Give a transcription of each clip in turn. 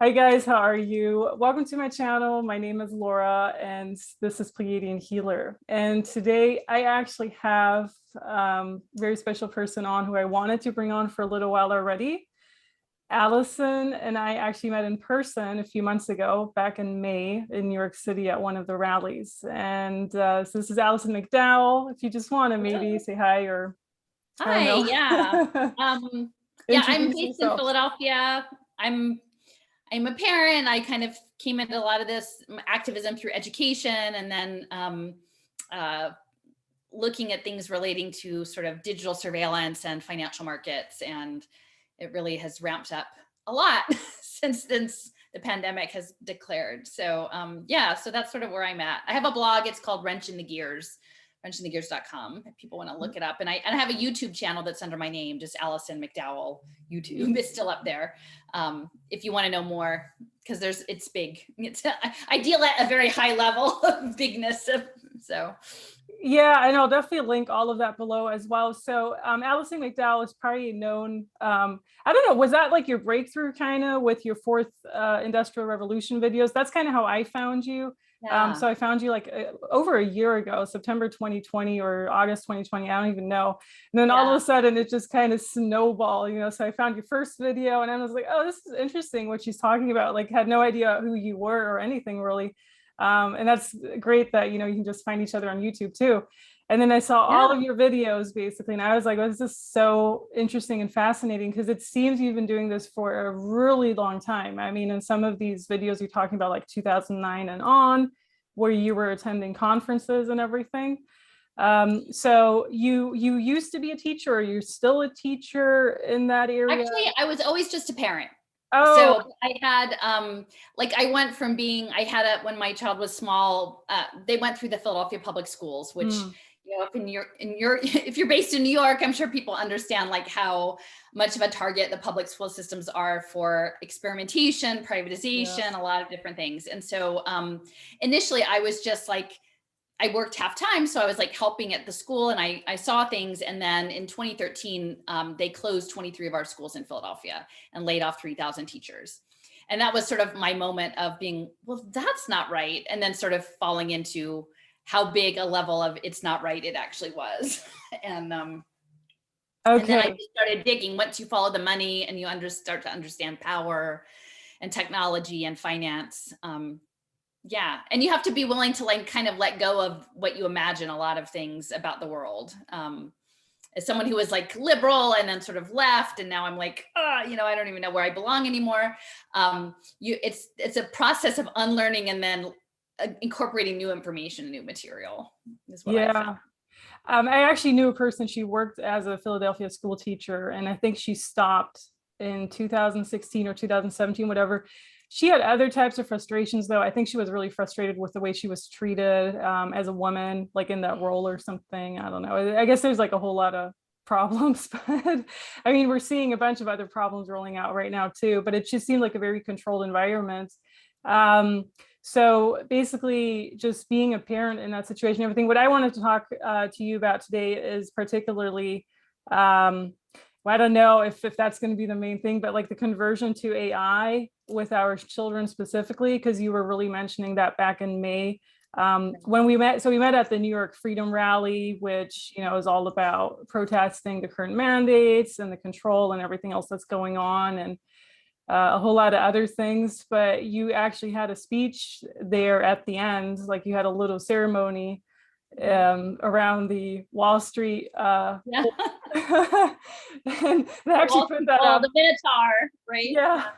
Hi guys, how are you? Welcome to my channel. My name is Laura and this is Pleiadian Healer. And today I actually have a very special person on who I wanted to bring on for a little while already. Alison and I actually met in person a few months ago, back in May in New York City at one of the rallies. And so this is Alison McDowell. If you just want to maybe say hi or I don't Hi, yeah. know. Yeah, I'm Introduce based in yourself. Philadelphia. I'm a parent. I kind of came into a lot of this activism through education and then uh, looking at things relating to sort of digital surveillance and financial markets. And it really has ramped up a lot since the pandemic has declared. So yeah, so that's sort of where I'm at. I have a blog. It's called wrenchinthegears.com if people want to look it up. And I have a YouTube channel that's under my name, just Alison McDowell. YouTube is still up there. If you want to know more, because it's big. I deal at a very high level of bigness. So yeah, and I'll definitely link all of that below as well. So Alison McDowell is probably known, I don't know, was that like your breakthrough kind of with your fourth industrial revolution videos? That's kind of how I found you. yeah. So I found you like over a year ago, September 2020 or August 2020, I don't even know. And then all of a sudden it just kind of snowballed, you know, so I found your first video and I was like, oh, this is interesting what she's talking about. Like had no idea who you were or anything really. And that's great that, you know, you can just find each other on YouTube too. And then I saw all of your videos basically, and I was like, oh, this is so interesting and fascinating because it seems you've been doing this for a really long time. I mean, in some of these videos, you're talking about like 2009 and on, where you were attending conferences and everything. So you used to be a teacher, or you're still a teacher in that area? Actually, I was always just a parent. Oh, So I had, like I went from being, when my child was small, they went through the Philadelphia public schools, which, you know, if you're based in New York, I'm sure people understand like how much of a target the public school systems are for experimentation, privatization, a lot of different things. And so initially I was just like, I worked half time. So I was like helping at the school and I saw things. And then in 2013, they closed 23 of our schools in Philadelphia and laid off 3,000 teachers. And that was sort of my moment of being, well, that's not right. And then sort of falling into how big a level of it's not right it actually was. And then I just started digging. Once you follow the money and you start to understand power and technology and finance, yeah. And you have to be willing to like kind of let go of what you imagine a lot of things about the world. As someone who was like liberal and then sort of left, and now I'm like, you know, I don't even know where I belong anymore. It's a process of unlearning and then incorporating new information, new material is what I found. I actually knew a person, she worked as a Philadelphia school teacher, and I think she stopped in 2016 or 2017, whatever. She had other types of frustrations though. I think she was really frustrated with the way she was treated as a woman, like in that role or something. I don't know. I guess there's like a whole lot of problems, but I mean, we're seeing a bunch of other problems rolling out right now too, but it just seemed like a very controlled environment. So basically just being a parent in that situation, everything, what I wanted to talk to you about today is particularly, well, I don't know if that's going to be the main thing, but like the conversion to AI with our children specifically, because you were really mentioning that back in May when we met. So we met at the New York Freedom Rally, which, you know, is all about protesting the current mandates and the control and everything else that's going on, and a whole lot of other things. But you actually had a speech there at the end, like you had a little ceremony around the Wall Street and they actually put that up. The Minotaur, right? Yeah.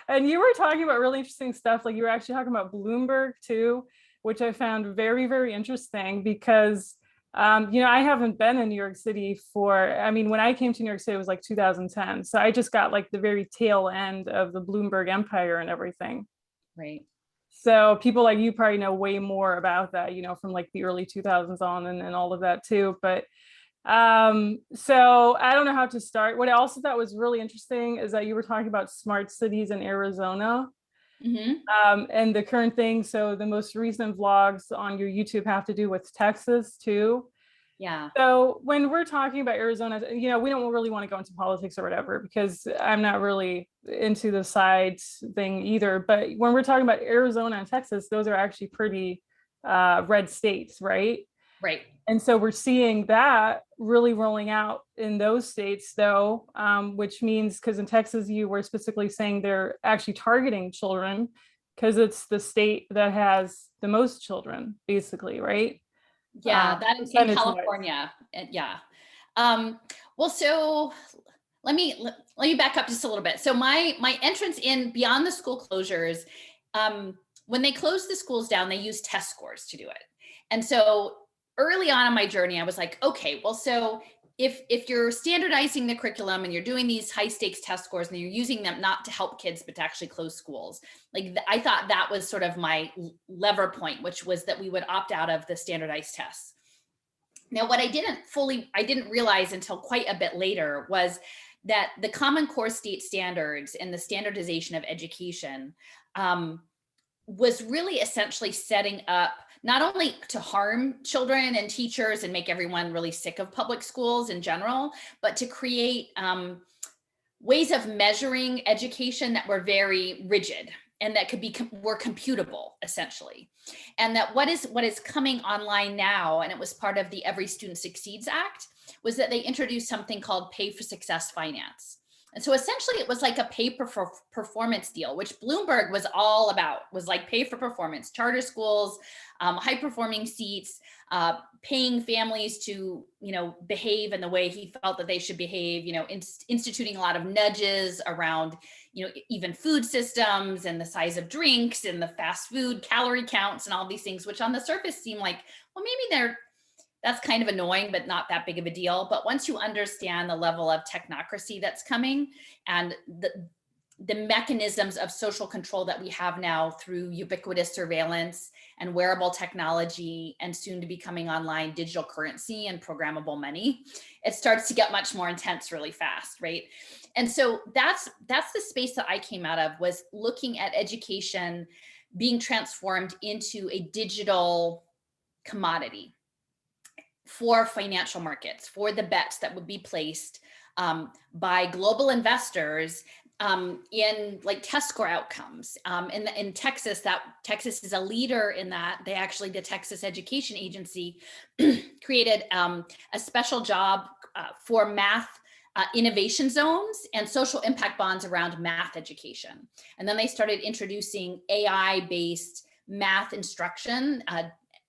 And you were talking about really interesting stuff. Like you were actually talking about Bloomberg too, which I found very, very interesting because, you know, I haven't been in New York City I mean, when I came to New York City, it was like 2010. So I just got like the very tail end of the Bloomberg empire and everything. Right. So people like you probably know way more about that, you know, from like the early 2000s on and all of that too. But so I don't know how to start. What I also thought was really interesting is that you were talking about smart cities in Arizona. And the current thing. So the most recent vlogs on your YouTube have to do with Texas too. Yeah. So when we're talking about Arizona, you know, we don't really want to go into politics or whatever, because I'm not really into the sides thing either. But when we're talking about Arizona and Texas, those are actually pretty red states, right? Right. And so we're seeing that really rolling out in those states, though, which means, because in Texas, you were specifically saying they're actually targeting children because it's the state that has the most children, basically, right? Yeah, that is in Percentage-wise. California. Yeah. Well, so let me back up just a little bit. So my entrance in beyond the school closures, when they closed the schools down, they used test scores to do it. And so early on in my journey, I was like, okay, well, so if you're standardizing the curriculum and you're doing these high stakes test scores and you're using them not to help kids but to actually close schools, like I thought that was sort of my lever point, which was that we would opt out of the standardized tests. Now, what I didn't realize until quite a bit later was that the Common Core state standards and the standardization of education was really essentially setting up not only to harm children and teachers and make everyone really sick of public schools in general, but to create ways of measuring education that were very rigid and that were computable, essentially. And that what is coming online now, and it was part of the Every Student Succeeds Act, was that they introduced something called pay for success finance. And so essentially it was like a pay for performance deal, which Bloomberg was all about, was like pay for performance, charter schools, high performing seats, paying families to, behave in the way he felt that they should behave, instituting a lot of nudges around, even food systems and the size of drinks and the fast food calorie counts and all these things, which on the surface seem like, well, maybe that's kind of annoying, but not that big of a deal. But once you understand the level of technocracy that's coming and the mechanisms of social control that we have now through ubiquitous surveillance and wearable technology, and soon to be coming online digital currency and programmable money, it starts to get much more intense really fast, right? And so that's the space that I came out of, was looking at education being transformed into a digital commodity for financial markets, for the bets that would be placed by global investors in like test score outcomes. In Texas, Texas is a leader in that. The Texas Education Agency created a special job for math innovation zones and social impact bonds around math education. And then they started introducing AI-based math instruction,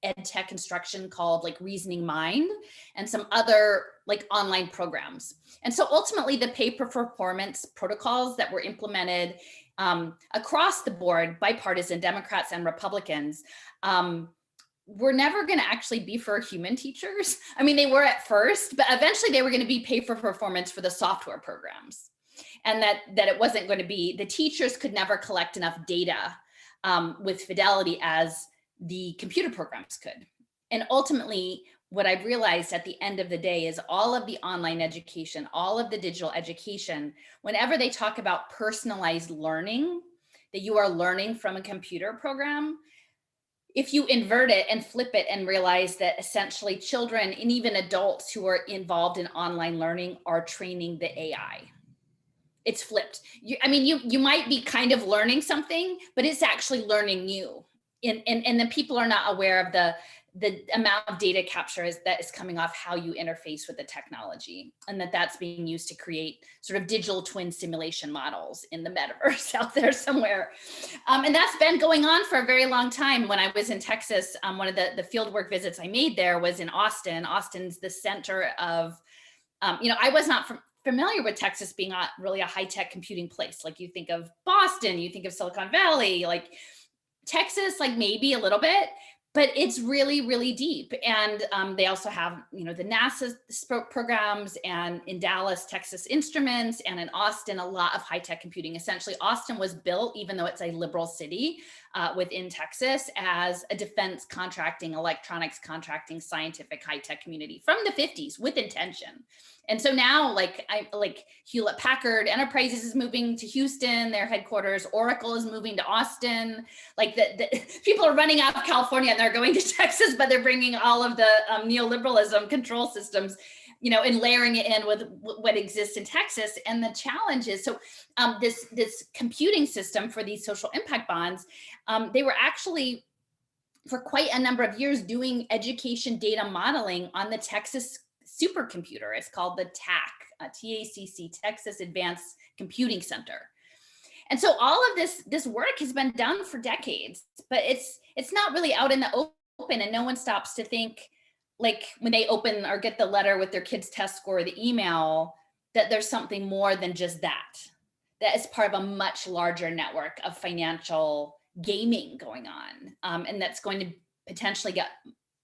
ed tech instruction called like Reasoning Mind, and some other like online programs. And so ultimately the pay for performance protocols that were implemented across the board, bipartisan, Democrats and Republicans, were never going to actually be for human teachers. I mean, they were at first, but eventually they were going to be pay for performance for the software programs. And that it wasn't going to be, the teachers could never collect enough data with fidelity as the computer programs could. And ultimately, what I've realized at the end of the day is all of the online education, all of the digital education, whenever they talk about personalized learning, that you are learning from a computer program, if you invert it and flip it and realize that essentially children and even adults who are involved in online learning are training the AI. It's flipped. You might be kind of learning something, but it's actually learning you. And the people are not aware of the amount of data capture that is coming off how you interface with the technology, and that's being used to create sort of digital twin simulation models in the metaverse out there somewhere. And that's been going on for a very long time. When I was in Texas, one of the fieldwork visits I made there was in Austin. Austin's the center of, I was not familiar with Texas being really a high-tech computing place. Like you think of Boston, you think of Silicon Valley, like Texas, like maybe a little bit, but it's really, really deep. And they also have, the NASA programs, and in Dallas, Texas Instruments, and in Austin, a lot of high-tech computing. Essentially, Austin was built, even though it's a liberal city within Texas, as a defense contracting, electronics contracting, scientific high-tech community from the 50s with intention. And so now, like Hewlett Packard Enterprises is moving to Houston, their headquarters. Oracle is moving to Austin. Like the people are running out of California and they're going to Texas, but they're bringing all of the neoliberalism control systems, and layering it in with what exists in Texas. And the challenge is, so this computing system for these social impact bonds, they were actually for quite a number of years doing education data modeling on the Texas supercomputer. It's called the TACC, Texas Advanced Computing Center. And so all of this work has been done for decades, but it's not really out in the open, and no one stops to think, like when they open or get the letter with their kid's test score or the email, that there's something more than just that is part of a much larger network of financial gaming going on. And that's going to potentially get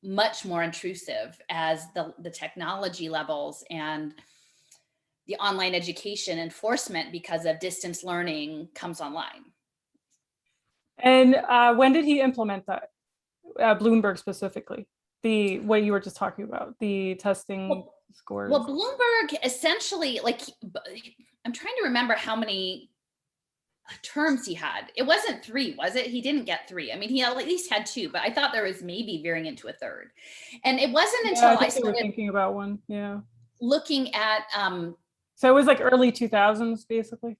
much more intrusive as the technology levels and the online education enforcement because of distance learning comes online. And when did he implement that? Bloomberg specifically, what you were just talking about, the testing scores? Well, Bloomberg essentially, I'm trying to remember how many terms he had. It wasn't 3, was it? He didn't get 3. I mean, he at least had 2, but I thought there was maybe veering into a 3rd. And it wasn't until I started thinking about one. Yeah. Looking at so it was like early 2000s basically.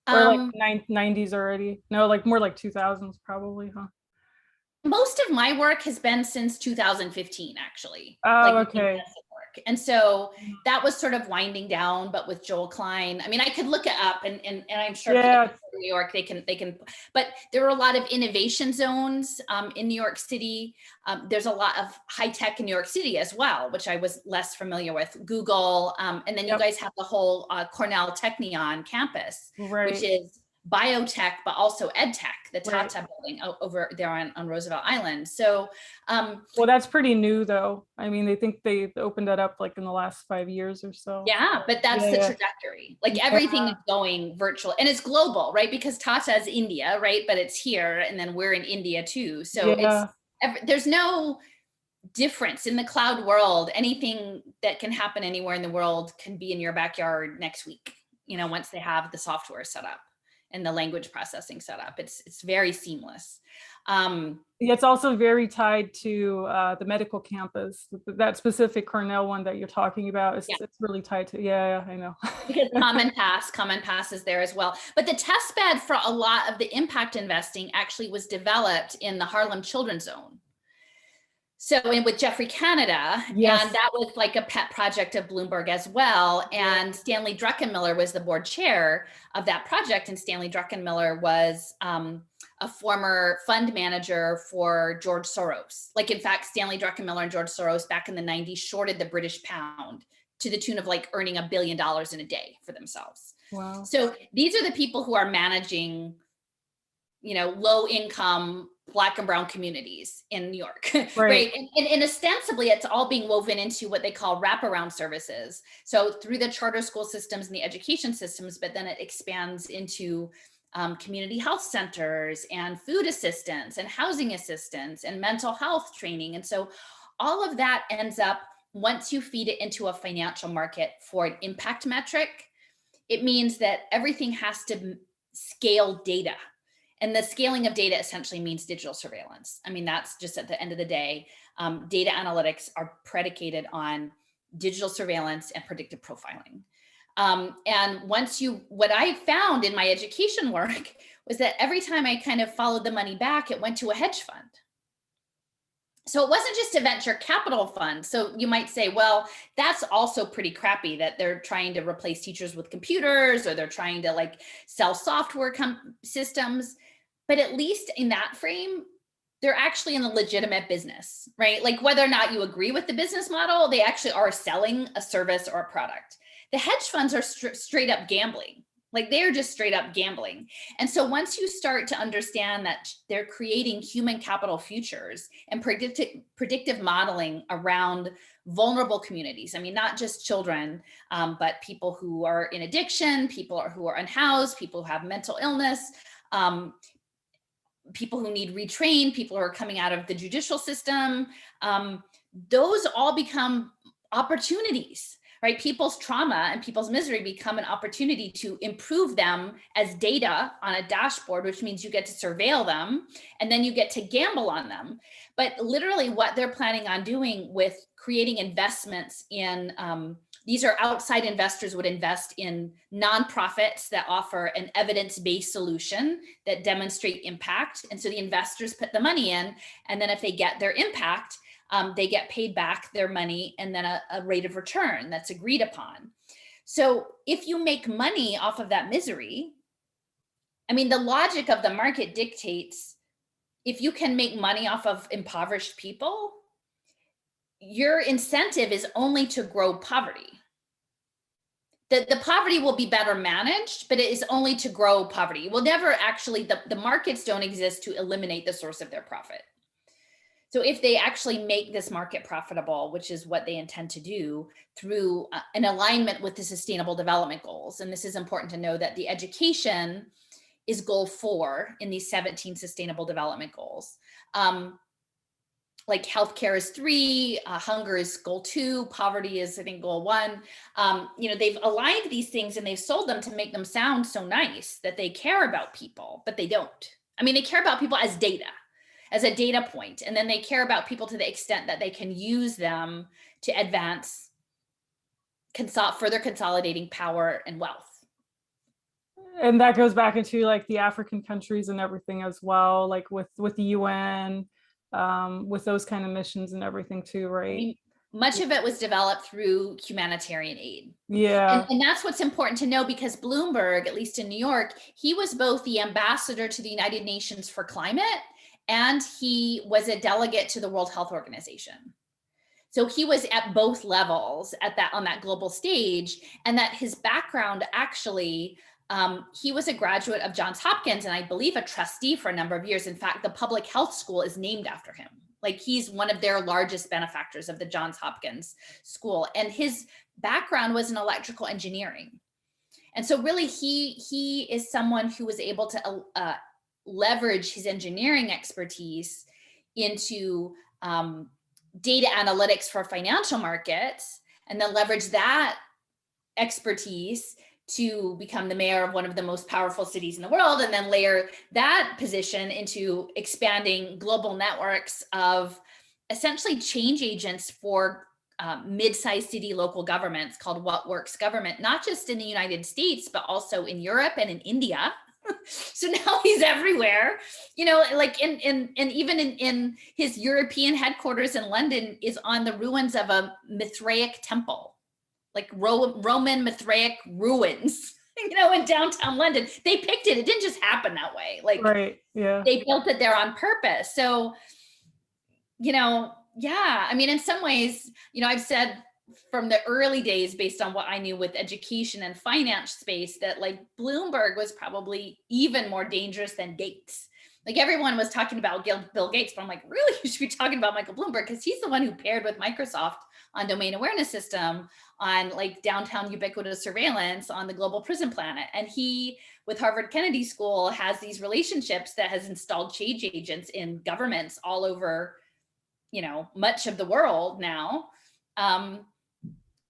Or like 90s already. No, like more like 2000s probably, huh? Most of my work has been since 2015, actually. Oh, okay. And so that was sort of winding down, but with Joel Klein, I mean, I could look it up and I'm sure people in New York, they can, but there were a lot of innovation zones in New York City. There's a lot of high tech in New York City as well, which I was less familiar with, Google. And then you guys have the whole Cornell Technion campus, which is biotech, but also ed tech, the Tata building over there on Roosevelt Island. So, well, that's pretty new though. I mean, they think they opened that up like in the last 5 years or so. Yeah, but that's the trajectory. Like everything is going virtual and it's global, right? Because Tata is India, right? But it's here and then we're in India too. So there's no difference in the cloud world. Anything that can happen anywhere in the world can be in your backyard next week, once they have the software set up and the language processing set up. It's very seamless. It's also very tied to the medical campus. That specific Cornell one that you're talking about it's really tied to. Yeah, I know. Because Common Pass is there as well. But the test bed for a lot of the impact investing actually was developed in the Harlem Children's Zone. So with Jeffrey Canada, and that was like a pet project of Bloomberg as well. And Stanley Druckenmiller was the board chair of that project. And Stanley Druckenmiller was a former fund manager for George Soros. Like, in fact, Stanley Druckenmiller and George Soros back in the 90s shorted the British pound to the tune of like earning $1 billion in a day for themselves. Wow. So these are the people who are managing, low income Black and brown communities in New York, right? And ostensibly it's all being woven into what they call wraparound services. So through the charter school systems and the education systems, but then it expands into community health centers and food assistance and housing assistance and mental health training. And so all of that ends up, once you feed it into a financial market for an impact metric, it means that everything has to scale data. And the scaling of data essentially means digital surveillance. I mean, that's just at the end of the day, data analytics are predicated on digital surveillance and predictive profiling. And what I found in my education work was that every time I kind of followed the money back, it went to a hedge fund. So it wasn't just a venture capital fund. So you might say, well, that's also pretty crappy that they're trying to replace teachers with computers, or they're trying to sell software systems. But at least in that frame, they're actually in a legitimate business, right? Like, whether or not you agree with the business model, they actually are selling a service or a product. The hedge funds are straight up gambling. Like, they're just straight up gambling. And so once you start to understand that they're creating human capital futures and predictive modeling around vulnerable communities, I mean, not just children, but people who are in addiction, people who are unhoused, people who have mental illness, people who need retrained, people who are coming out of the judicial system, those all become opportunities, right? People's trauma and people's misery become an opportunity to improve them as data on a dashboard, which means you get to surveil them and then you get to gamble on them. But literally what they're planning on doing with creating investments in, these are outside investors would invest in nonprofits that offer an evidence-based solution that demonstrate impact. And so the investors put the money in, and then if they get their impact, they get paid back their money and then a rate of return that's agreed upon. So if you make money off of that misery, I mean, the logic of the market dictates if you can make money off of impoverished people, your incentive is only to grow poverty. The poverty will be better managed, but it is only to grow poverty. Will never actually, the markets don't exist to eliminate the source of their profit. So if they actually make this market profitable, which is what they intend to do through an alignment with the Sustainable Development Goals, and this is important to know that the education is goal 4 in these 17 Sustainable Development Goals. Like healthcare is 3, hunger is goal 2, poverty is, I think, goal 1. You know, they've aligned these things and they've sold them to make them sound so nice that they care about people, but they don't. I mean, they care about people as data, as a data point, and then they care about people to the extent that they can use them to advance, further consolidating power and wealth. And that goes back into like the African countries and everything as well, like with the UN, with those kind of missions and everything too, right? I mean, much of it was developed through humanitarian aid. Yeah. And that's what's important to know, because Bloomberg, at least in New York, he was both the ambassador to the United Nations for climate and he was a delegate to the World Health Organization. So he was at both levels on that global stage, and that his background actually, he was a graduate of Johns Hopkins and I believe a trustee for a number of years. In fact, the public health school is named after him. Like he's one of their largest benefactors of the Johns Hopkins school. And his background was in electrical engineering. And so really he is someone who was able to leverage his engineering expertise into data analytics for financial markets, and then leverage that expertise to become the mayor of one of the most powerful cities in the world, and then layer that position into expanding global networks of essentially change agents for mid-sized city local governments called What Works Government, not just in the United States, but also in Europe and in India. So now he's everywhere, you know, like and even in his European headquarters in London is on the ruins of a Mithraic temple, like Roman Mithraic ruins, you know, in downtown London. They picked it. It didn't just happen that way. Like, right. Yeah. They built it there on purpose. So, you know, yeah, I mean, in some ways, you know, I've said from the early days, based on what I knew with education and finance space, that like Bloomberg was probably even more dangerous than Gates. Like everyone was talking about Bill Gates, but I'm like, really, you should be talking about Michael Bloomberg, because he's the one who paired with Microsoft on domain awareness system, on like downtown ubiquitous surveillance, on the global prison planet. And he, with Harvard Kennedy School, has these relationships that has installed change agents in governments all over, you know, much of the world now.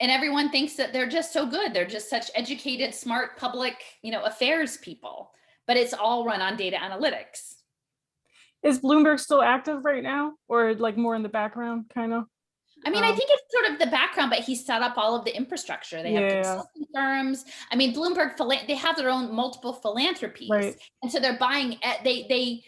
And everyone thinks that they're just so good. They're just such educated, smart public, you know, affairs people, but it's all run on data analytics. Is Bloomberg still active right now, or like more in the background kind of? I mean, I think it's sort of the background, but he set up all of the infrastructure. They have consulting firms. I mean, Bloomberg, they have their own multiple philanthropies. Right. And so they're buying, they,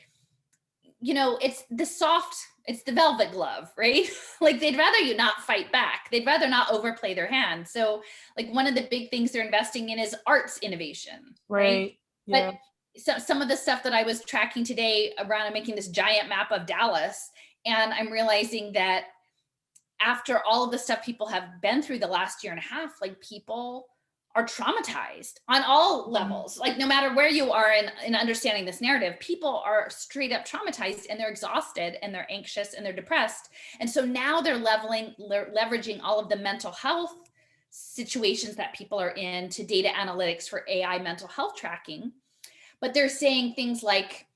you know, it's the velvet glove, right? Like they'd rather you not fight back. They'd rather not overplay their hand. So like one of the big things they're investing in is arts innovation. Right. Yeah. But some of the stuff that I was tracking today around making this giant map of Dallas, and I'm realizing that after all of the stuff people have been through the last year and a half, like people are traumatized on all levels. Like no matter where you are in understanding this narrative, people are straight up traumatized and they're exhausted and they're anxious and they're depressed. And so now they're leveraging all of the mental health situations that people are in to data analytics for AI mental health tracking. But they're saying things like,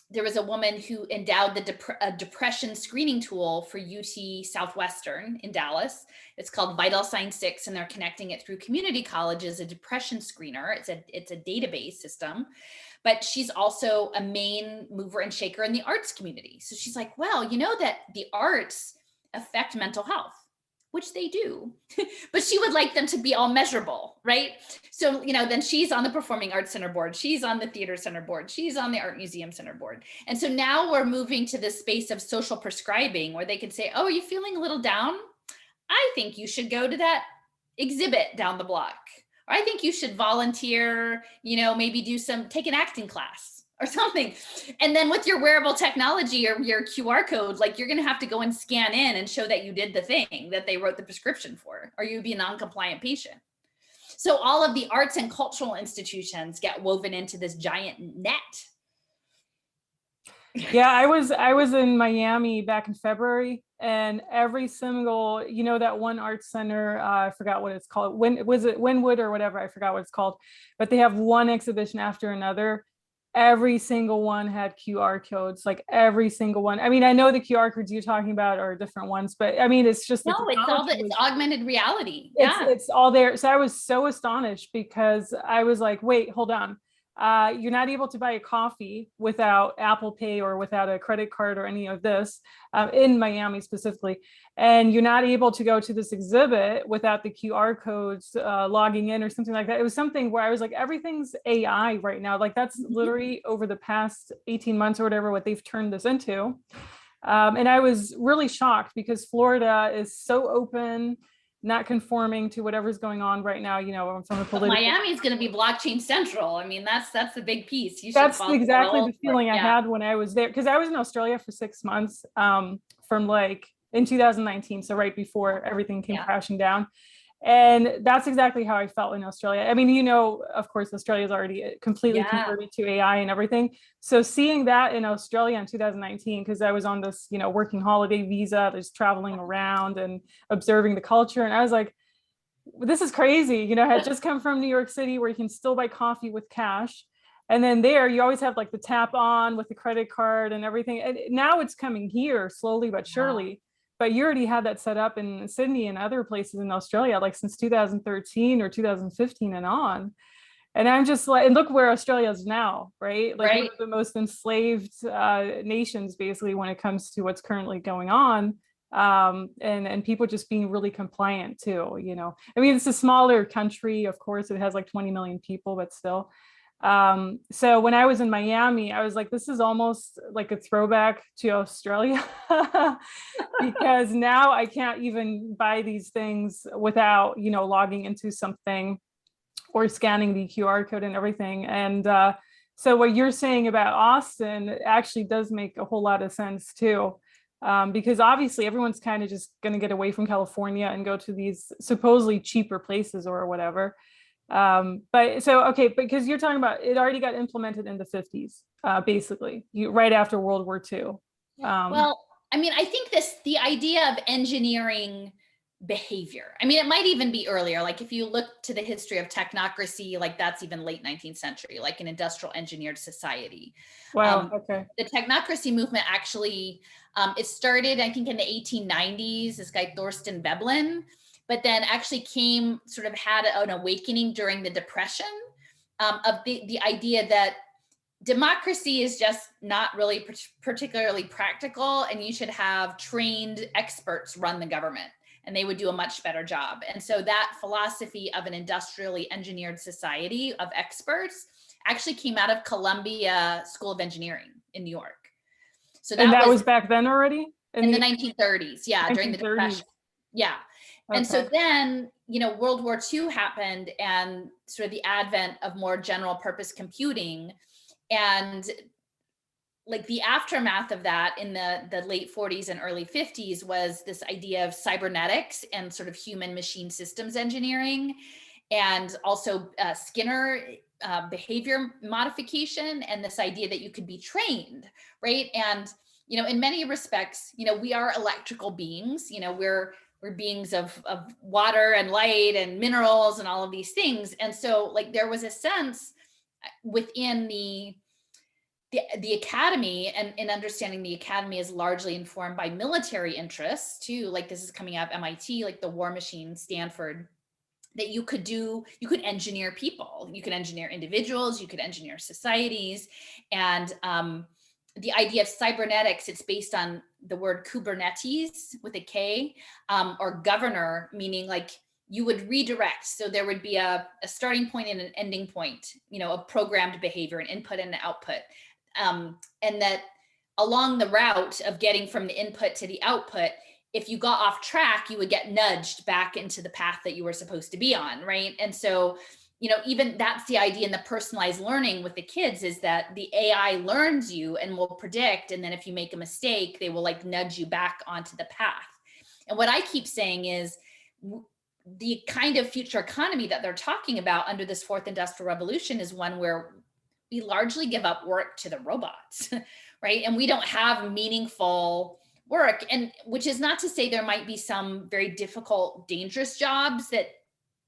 there was a woman who endowed the depression screening tool for UT Southwestern in Dallas. It's called Vital Sign 6, and they're connecting it through community colleges, a depression screener. It's a database system, but she's also a main mover and shaker in the arts community. So she's like, well, you know that the arts affect mental health, which they do, but she would like them to be all measurable, right? So, then she's on the Performing Arts Center board, she's on the Theater Center board, she's on the Art Museum Center board. And so now we're moving to this space of social prescribing where they can say, oh, are you feeling a little down? I think you should go to that exhibit down the block. Or I think you should volunteer, maybe take an acting class or something. And then with your wearable technology or your QR code, like you're going to have to go and scan in and show that you did the thing that they wrote the prescription for, or you'd be a non-compliant patient. So all of the arts and cultural institutions get woven into this giant net. Yeah, I was in Miami back in February, and every single, that one art center, I forgot what it's called. Was it Wynwood or whatever? I forgot what it's called, but they have one exhibition after another. Every single one had QR codes, like every single one. I mean, I know the QR codes you're talking about are different ones, but I mean, it's just it's augmented reality. It's all there. So I was so astonished because I was like, wait, hold on. You're not able to buy a coffee without Apple Pay or without a credit card or any of this in Miami specifically. And you're not able to go to this exhibit without the QR codes logging in or something like that. It was something where I was like, everything's AI right now. Like that's literally over the past 18 months or whatever, what they've turned this into. And I was really shocked because Florida is so open, not conforming to whatever's going on right now, from a political. Miami is going to be blockchain central. I mean, that's the big piece. That's exactly the feeling I had when I was there, because I was in Australia for 6 months from like in 2019, so right before everything came crashing down. And that's exactly how I felt in Australia. I mean, of course, Australia is already completely converted to AI and everything. So seeing that in Australia in 2019, because I was on this, working holiday visa, just traveling around and observing the culture. And I was like, this is crazy. I had just come from New York City where you can still buy coffee with cash. And then there, you always have like the tap on with the credit card and everything. And now it's coming here slowly but surely. But you already had that set up in Sydney and other places in Australia, like since 2013 or 2015 and on. And I'm just like, and look where Australia is now, right? Like one of the most enslaved nations, basically, when it comes to what's currently going on. And people just being really compliant too, I mean, it's a smaller country, of course, it has like 20 million people, but still. So when I was in Miami, I was like, this is almost like a throwback to Australia because now I can't even buy these things without, logging into something or scanning the QR code and everything. And so what you're saying about Austin actually does make a whole lot of sense too. Because obviously everyone's kind of just going to get away from California and go to these supposedly cheaper places or whatever. But because you're talking about it already got implemented in the 50s, basically, right after World War II. Well, I mean, I think the idea of engineering behavior, I mean, it might even be earlier. Like if you look to the history of technocracy, like that's even late 19th century, like an industrial engineered society. Wow. Okay. The technocracy movement actually, it started, I think, in the 1890s, this guy Thorsten Veblen, but then actually had an awakening during the Depression of the idea that democracy is just not really particularly practical, and you should have trained experts run the government, and they would do a much better job. And so that philosophy of an industrially engineered society of experts actually came out of Columbia School of Engineering in New York. So that was back then already? In the 1930s, during the Depression. Yeah. Okay. And so then, World War II happened and sort of the advent of more general purpose computing, and like the aftermath of that in the late 40s and early 50s was this idea of cybernetics and sort of human machine systems engineering, and also Skinner behavior modification, and this idea that you could be trained, right? And, in many respects, we are electrical beings, we're beings of water and light and minerals and all of these things. And so like there was a sense within the the academy and understanding the academy is largely informed by military interests too. Like this is coming out of MIT, like the War Machine, Stanford, that you could engineer people, you could engineer individuals, you could engineer societies. And the idea of cybernetics, it's based on the word Kubernetes with a K, or governor, meaning like you would redirect. So there would be a starting point and an ending point, a programmed behavior, an input and an output. And that along the route of getting from the input to the output, if you got off track, you would get nudged back into the path that you were supposed to be on, right? And so, even that's the idea in the personalized learning with the kids, is that the AI learns you and will predict. And then if you make a mistake, they will like nudge you back onto the path. And what I keep saying is the kind of future economy that they're talking about under this fourth industrial revolution is one where we largely give up work to the robots, right? And we don't have meaningful work. And which is not to say there might be some very difficult, dangerous jobs that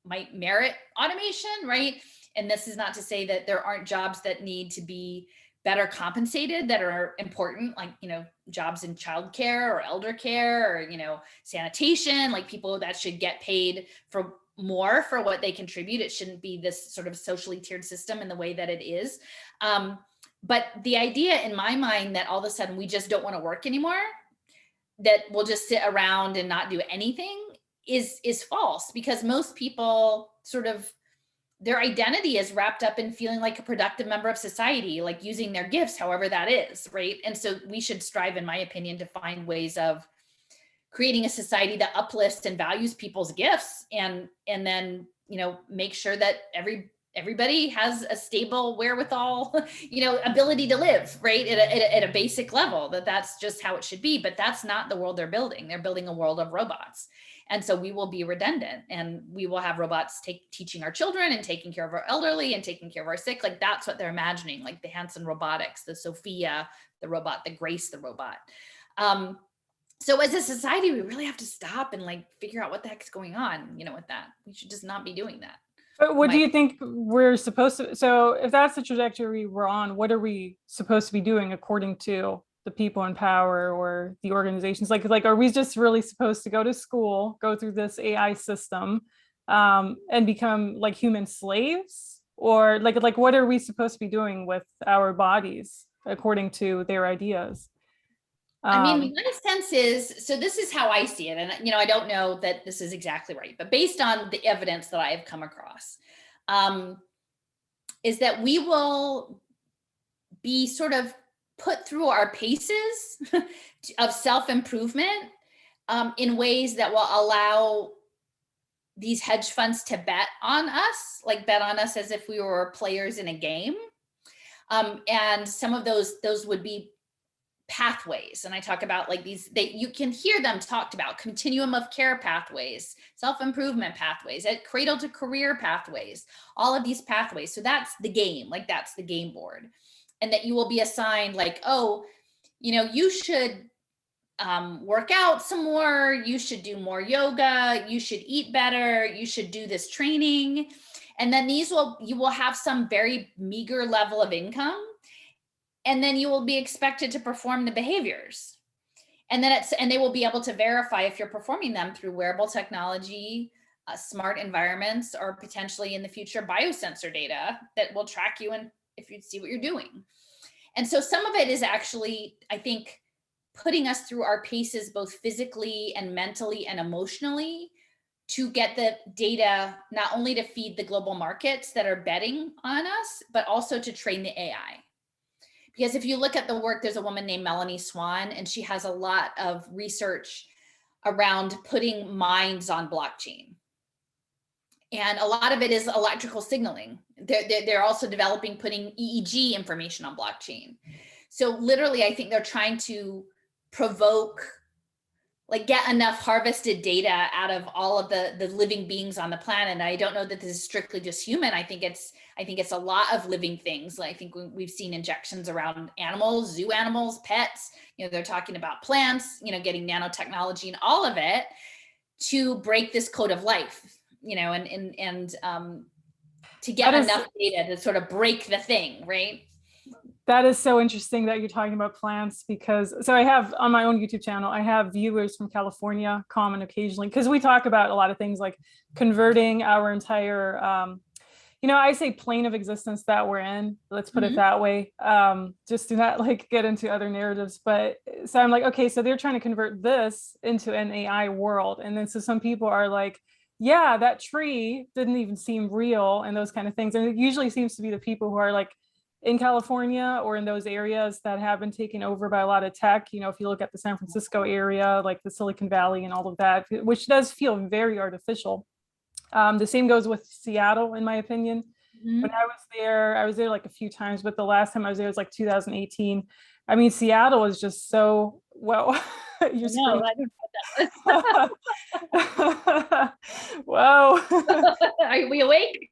might merit automation, right? And this is not to say that there aren't jobs that need to be better compensated, that are important, like, jobs in childcare or elder care or, sanitation, like people that should get paid for more for what they contribute. It shouldn't be this sort of socially tiered system in the way that it is. But the idea in my mind that all of a sudden we just don't want to work anymore, that we'll just sit around and not do anything is false, because most people sort of, their identity is wrapped up in feeling like a productive member of society, like using their gifts, however that is, right? And so we should strive, in my opinion, to find ways of creating a society that uplifts and values people's gifts, and then, make sure that everybody has a stable wherewithal, ability to live, right? At a basic level, that's just how it should be. But that's not the world they're building. They're building a world of robots. And so we will be redundant, and we will have robots teaching our children and taking care of our elderly and taking care of our sick. Like that's what they're imagining, like the Hanson robotics, the Sophia, the robot, the Grace, the robot. So as a society, we really have to stop and like figure out what the heck is going on, with that. We should just not be doing that. But what do you think we're supposed to, so if that's the trajectory we're on, what are we supposed to be doing according to the people in power or the organizations? Like, are we just really supposed to go to school, go through this AI system, and become like human slaves? Or like what are we supposed to be doing with our bodies according to their ideas? I mean, my sense is, so this is how I see it. And, I don't know that this is exactly right, but based on the evidence that I have come across, is that we will be sort of put through our paces of self-improvement in ways that will allow these hedge funds to bet on us as if we were players in a game. And some of those would be pathways. And I talk about like these, you can hear them talked about: continuum of care pathways, self-improvement pathways, at cradle to career pathways, all of these pathways. So that's the game, like that's the game board. And that you will be assigned like, oh, you should work out some more, you should do more yoga, you should eat better, you should do this training. And then you will have some very meager level of income. And then you will be expected to perform the behaviors. And then they will be able to verify if you're performing them through wearable technology, smart environments, or potentially in the future, biosensor data that will track you and if you see what you're doing. And so some of it is actually, I think, putting us through our paces, both physically and mentally and emotionally, to get the data, not only to feed the global markets that are betting on us, but also to train the AI. Because if you look at the work, there's a woman named Melanie Swan, and she has a lot of research around putting minds on blockchain. And a lot of it is electrical signaling. They're also developing putting EEG information on blockchain. So literally, I think they're trying to provoke, like get enough harvested data out of all of the living beings on the planet. And I don't know that this is strictly just human. I think it's a lot of living things. Like, I think we've seen injections around animals, zoo animals, pets. They're talking about plants, getting nanotechnology and all of it to break this code of life. And to get enough data to sort of break the thing, right? That is so interesting that you're talking about plants, because so I have on my own YouTube channel, I have viewers from California comment occasionally, because we talk about a lot of things like converting our entire I say plane of existence that we're in, let's put it that way. Just do not like get into other narratives. But so I'm like, okay, so they're trying to convert this into an AI world. And then so some people are like, yeah, that tree didn't even seem real and those kind of things. And it usually seems to be the people who are like in California or in those areas that have been taken over by a lot of tech. If you look at the San Francisco area, like the Silicon Valley and all of that, which does feel very artificial. The same goes with Seattle, in my opinion. When I was there like a few times, but the last time I was there was like 2018. I mean, Seattle is just so well. You're No, I didn't put that. Whoa. Are we awake?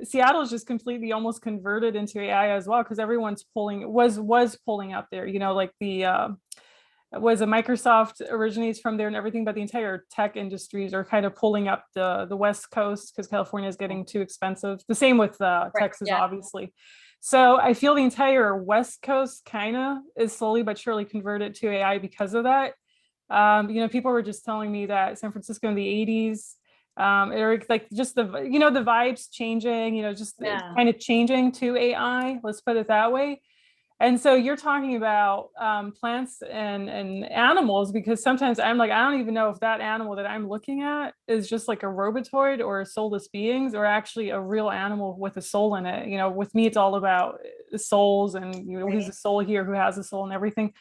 Seattle is just completely almost converted into AI as well, because everyone's was pulling up there. Like the was a Microsoft originates from there and everything, but the entire tech industries are kind of pulling up the West Coast because California is getting too expensive. The same with Texas, obviously. So I feel the entire West Coast kind of is slowly but surely converted to AI because of that. People were just telling me that San Francisco in the 80s, Eric, like just the vibes changing, just kind of changing to AI, let's put it that way. And so you're talking about plants and animals, because sometimes I'm like, I don't even know if that animal that I'm looking at is just like a robotoid or soulless beings, or actually a real animal with a soul in it. With me, it's all about the souls and who's the soul here, who has a soul and everything.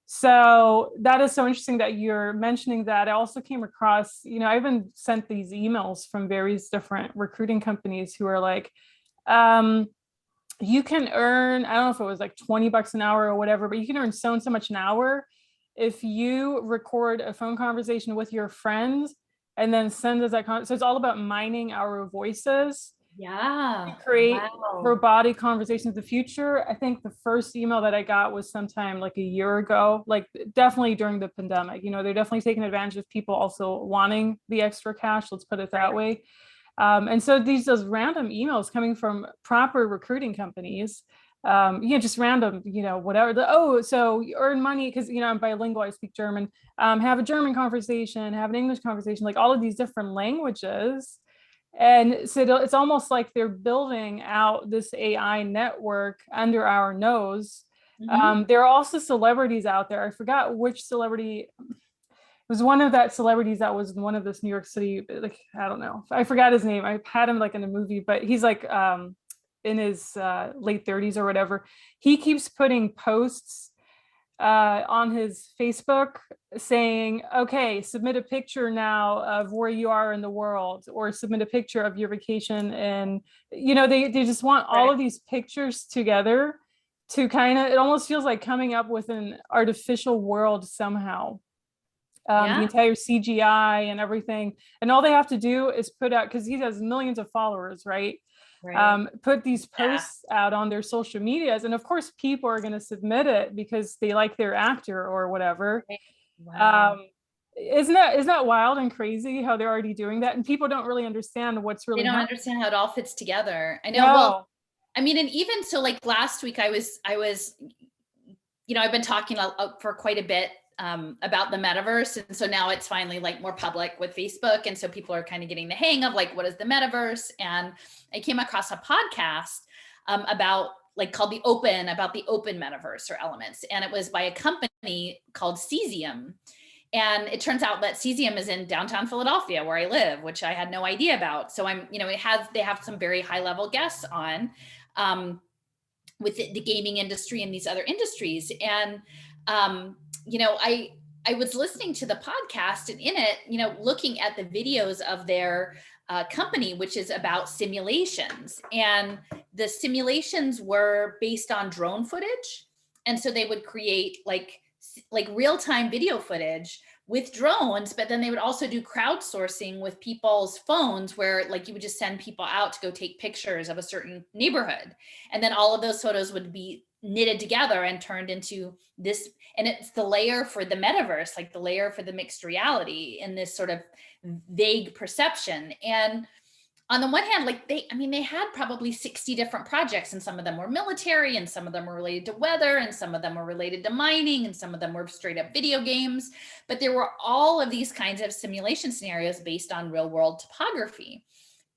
So that is so interesting that you're mentioning that. I also came across, I've been sent these emails from various different recruiting companies who are like, you can earn, I don't know if it was like $20 an hour or whatever, but you can earn so and so much an hour if you record a phone conversation with your friends and then send us that. So it's all about mining our voices. To create robotic conversations in the future. I think the first email that I got was sometime like a year ago, like definitely during the pandemic. They're definitely taking advantage of people also wanting the extra cash, let's put it that way. And so those random emails coming from proper recruiting companies, just random, whatever. So you earn money because, I'm bilingual, I speak German, have a German conversation, have an English conversation, like all of these different languages. And so it's almost like they're building out this AI network under our nose. There are also celebrities out there. I forgot which celebrity. It was one of that celebrities that was one of this New York City, like, I don't know. I forgot his name. I had him like in a movie, but he's like in his late 30s or whatever. He keeps putting posts on his Facebook saying, okay, submit a picture now of where you are in the world, or submit a picture of your vacation. And, they just want all of these pictures together to kind of, it almost feels like coming up with an artificial world somehow. The entire CGI and everything. And all they have to do is put out, because he has millions of followers, right? Put these posts out on their social medias. And of course, people are going to submit it because they like their actor or whatever. Isn't that wild and crazy how they're already doing that? And people don't really understand what's really happening. Understand how it all fits together. I know. No. Well, I mean, and even so, like last week, I was, I've been talking for quite a bit about the metaverse. And so now it's finally like more public with Facebook. And so people are kind of getting the hang of like, what is the metaverse? And I came across a podcast about the open metaverse or elements. And it was by a company called Cesium. And it turns out that Cesium is in downtown Philadelphia, where I live, which I had no idea about. So they have some very high level guests on with the gaming industry and these other industries. And I was listening to the podcast, and in it, looking at the videos of their company, which is about simulations, and the simulations were based on drone footage. And so they would create like real-time video footage with drones, but then they would also do crowdsourcing with people's phones, where like you would just send people out to go take pictures of a certain neighborhood. And then all of those photos would be knitted together and turned into this. And it's the layer for the metaverse, like the layer for the mixed reality in this sort of vague perception. And on the one hand, like they had probably 60 different projects, and some of them were military, and some of them were related to weather, and some of them were related to mining, and some of them were straight up video games. But there were all of these kinds of simulation scenarios based on real world topography.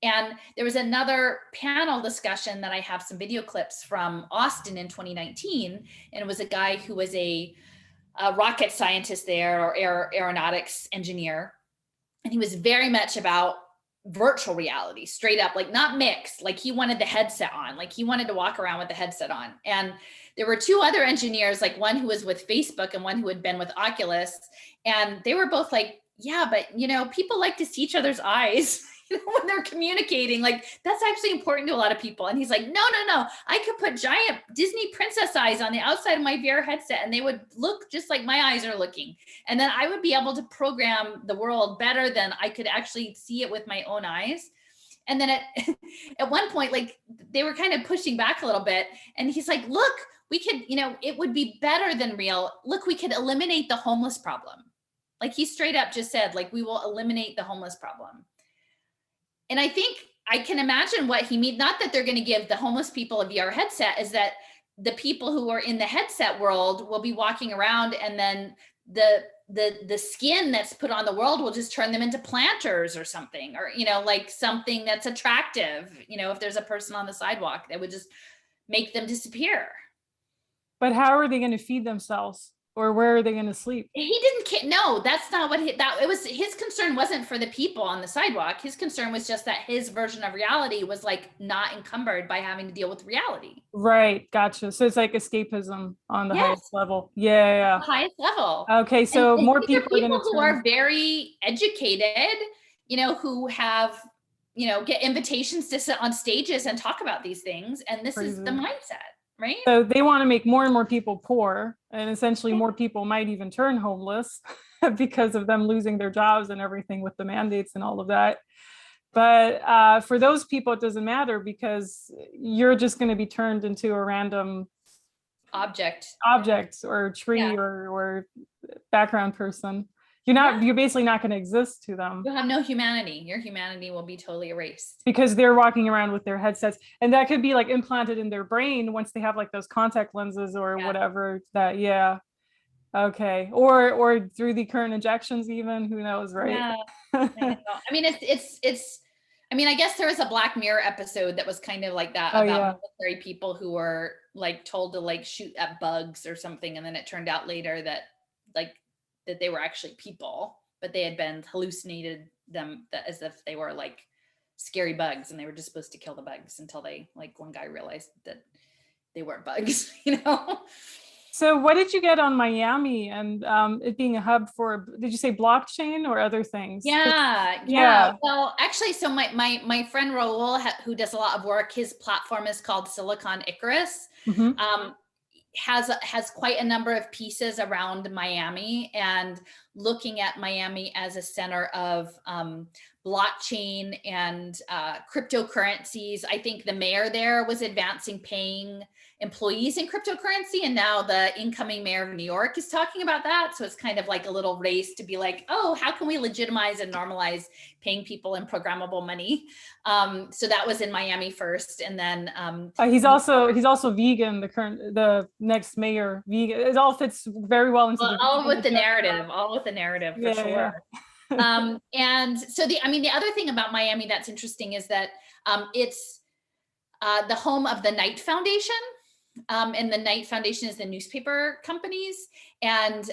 And there was another panel discussion that I have some video clips from Austin in 2019. And it was a guy who was a rocket scientist there, or aeronautics engineer. And he was very much about virtual reality, straight up, like not mixed, like he wanted the headset on, like he wanted to walk around with the headset on. And there were two other engineers, like one who was with Facebook and one who had been with Oculus. And they were both like, yeah, but you know, people like to see each other's eyes when they're communicating, like that's actually important to a lot of people. And he's like, no, I could put giant Disney princess eyes on the outside of my VR headset and they would look just like my eyes are looking. And then I would be able to program the world better than I could actually see it with my own eyes. And then at one point, like they were kind of pushing back a little bit. And he's like, look, we could, you know, it would be better than real. Look, we could eliminate the homeless problem. Like he straight up just said, like, we will eliminate the homeless problem. And I think I can imagine what he means, not that they're going to give the homeless people a VR headset, is that the people who are in the headset world will be walking around, and then the skin that's put on the world will just turn them into planters or something, or, you know, like something that's attractive. You know, if there's a person on the sidewalk, that would just make them disappear. But how are they going to feed themselves? Or where are they going to sleep? He didn't. No, that's not what it was. His concern wasn't for the people on the sidewalk. His concern was just that his version of reality was like not encumbered by having to deal with reality. Right. Gotcha. So it's like escapism on the highest level. Yeah. The highest level. Okay. So and more people who are very educated, you know, who have, you know, get invitations to sit on stages and talk about these things. And this is the mindset. Right. So they want to make more and more people poor, and essentially more people might even turn homeless because of them losing their jobs and everything with the mandates and all of that. But for those people, it doesn't matter because you're just going to be turned into a random object or tree or background person. You're basically not going to exist to them. You'll have no humanity. Your humanity will be totally erased. Because they're walking around with their headsets, and that could be like implanted in their brain once they have like those contact lenses or whatever that, okay. Or through the current injections even, who knows, right? Yeah. I mean, it's, I mean, I guess there was a Black Mirror episode that was kind of like that about military people who were like told to like shoot at bugs or something. And then it turned out later that that they were actually people, but they had been hallucinated them as if they were like scary bugs, and they were just supposed to kill the bugs until they, like, one guy realized that they weren't bugs, you know? So what did you get on Miami and it being a hub for, did you say blockchain or other things? Yeah. Well, actually, so my friend Raul, who does a lot of work, his platform is called Silicon Icarus. Mm-hmm. Has quite a number of pieces around Miami, and looking at Miami as a center of blockchain and cryptocurrencies. I think the mayor there was advancing paying employees in cryptocurrency, and now the incoming mayor of New York is talking about that. So it's kind of like a little race to be like, oh, how can we legitimize and normalize paying people in programmable money? So that was in Miami first, and then he's also vegan. The next mayor vegan. It all fits very well into all with the narrative for sure. Yeah. And so the other thing about Miami that's interesting is that it's the home of the Knight Foundation. And the Knight Foundation is the newspaper companies. And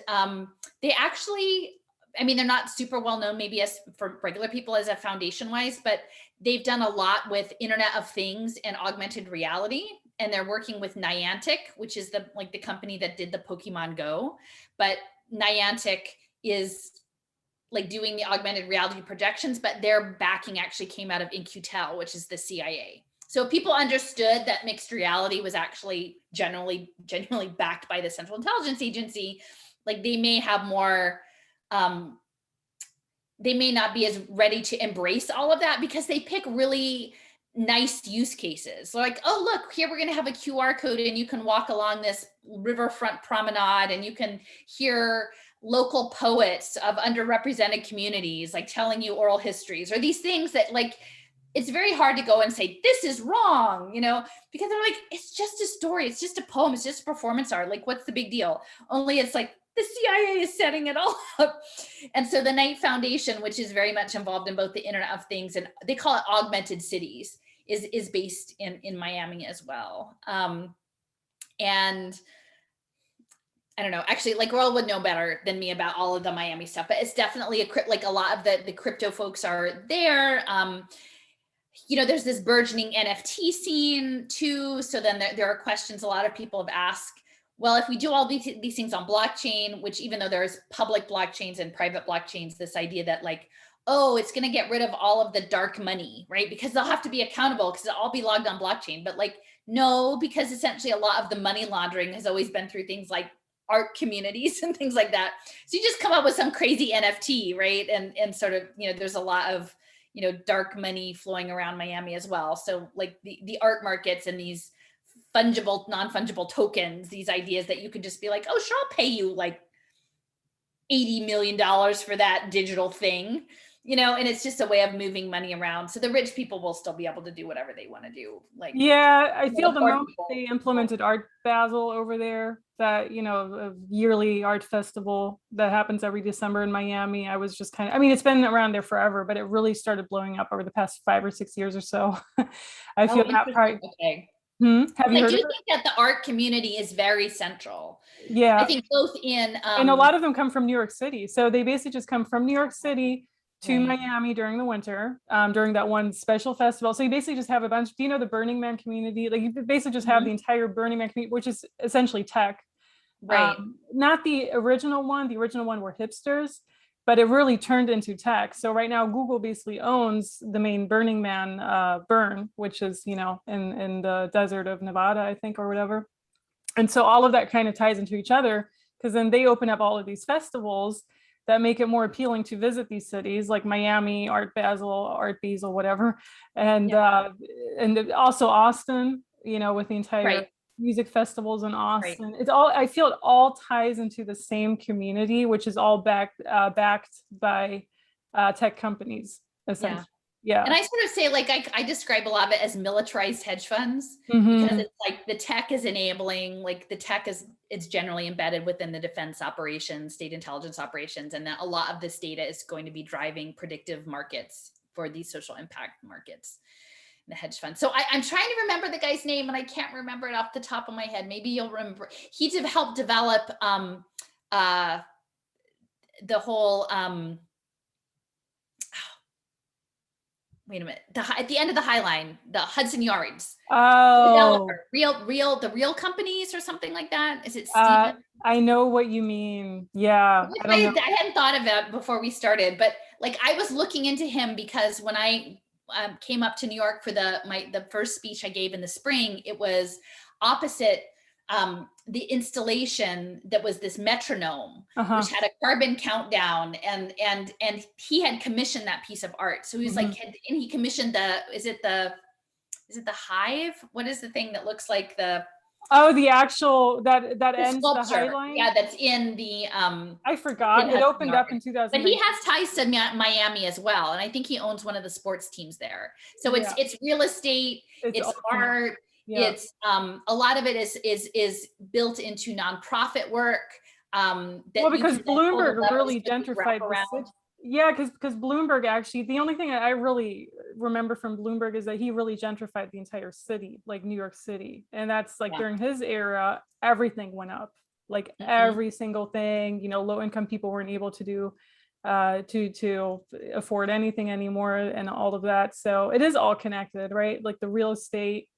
they actually, they're not super well known maybe as for regular people as a foundation wise, but they've done a lot with Internet of Things and augmented reality. And they're working with Niantic, which is the company that did the Pokemon Go. But Niantic is like doing the augmented reality projections, but their backing actually came out of In-Q-Tel, which is the CIA. So people understood that mixed reality was actually genuinely backed by the Central Intelligence Agency. Like they may have more, they may not be as ready to embrace all of that because they pick really nice use cases. Like, oh, look, here we're going to have a QR code and you can walk along this riverfront promenade and you can hear local poets of underrepresented communities like telling you oral histories, or these things that like it's very hard to go and say, this is wrong, you know, because they're like, it's just a story. It's just a poem. It's just performance art. Like, what's the big deal? Only it's like the CIA is setting it all up. And so the Knight Foundation, which is very much involved in both the Internet of Things, and they call it Augmented Cities, is based in Miami as well. And I don't know, actually, like Royal would know better than me about all of the Miami stuff, but it's definitely like a lot of the crypto folks are there. You know, there's this burgeoning NFT scene too. So then there are questions a lot of people have asked, well, if we do all these things on blockchain, which even though there's public blockchains and private blockchains, this idea that like, oh, it's going to get rid of all of the dark money, right? Because they'll have to be accountable because it'll all be logged on blockchain. But like, no, because essentially a lot of the money laundering has always been through things like art communities and things like that. So you just come up with some crazy NFT, right? And sort of, you know, there's a lot of, you know, dark money flowing around Miami as well. So like the art markets and these fungible, non-fungible tokens, these ideas that you could just be like, oh, sure, I'll pay you like $80 million for that digital thing, you know, and it's just a way of moving money around. So the rich people will still be able to do whatever they want to do. Like, yeah, I feel the moment they implemented Art Basel over there, that, you know, a yearly art festival that happens every December in Miami, I was just kind of, I mean, it's been around there forever, but it really started blowing up over the past 5 or 6 years or so. I feel that part. Okay. Have you heard I do of it? think that the art community is very central. Yeah. I think both in and a lot of them come from New York City. So they basically just come from New York City to Miami during the winter, during that one special festival. So you basically just have a bunch, do you know the Burning Man community? Like you basically just have the entire Burning Man community, which is essentially tech. Right. Not the original one. The original one were hipsters, but it really turned into tech. So right now Google basically owns the main Burning Man burn, which is, you know, in the desert of Nevada, I think, or whatever. And so all of that kind of ties into each other, because then they open up all of these festivals that make it more appealing to visit these cities like Miami, Art Basel, Art Basel, whatever. And also Austin, you know, with the entire music festivals in Austin. It's all, I feel it all ties into the same community, which is all backed by tech companies, essentially. Yeah. And I sort of say, like, I describe a lot of it as militarized hedge funds, because it's like the tech is enabling, like the tech is, it's generally embedded within the defense operations, state intelligence operations. And that a lot of this data is going to be driving predictive markets for these social impact markets, the hedge fund. So I'm trying to remember the guy's name and I can't remember it off the top of my head. Maybe you'll remember. He helped develop the whole, wait a minute. At the end of the High Line, the Hudson Yards. Oh, the real companies or something like that. Is it Steven? I know what you mean. Yeah. I hadn't thought of it before we started, but like I was looking into him because when I came up to New York for the first speech I gave in the spring, it was opposite the installation that was this metronome, which had a carbon countdown, and he had commissioned that piece of art. So he was like, and he commissioned is it the hive? What is the thing that looks like the actual that ends the High Line? Yeah, that's in the I forgot. It opened up in 2000. But he has ties to Miami as well, and I think he owns one of the sports teams there. So it's real estate, it's art. Yeah. It's a lot of it is built into nonprofit work. Because Bloomberg really gentrified the city. Yeah, because Bloomberg actually, the only thing I really remember from Bloomberg is that he really gentrified the entire city, like New York City. And that's like during his era, everything went up, like every single thing, you know, low income people weren't able to do to afford anything anymore and all of that. So it is all connected, right? Like the real estate.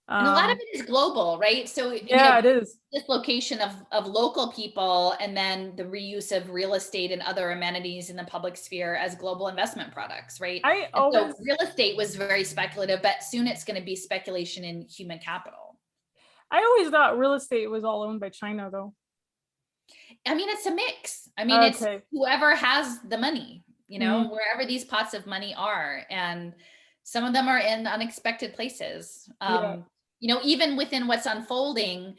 And a lot of it is global, right? So it is this location of local people, and then the reuse of real estate and other amenities in the public sphere as global investment products, right? So real estate was very speculative, but soon it's going to be speculation in human capital. I always thought real estate was all owned by China, though. I mean, it's a mix. I mean, it's whoever has the money, you know, wherever these pots of money are, and some of them are in unexpected places. you know, even within what's unfolding,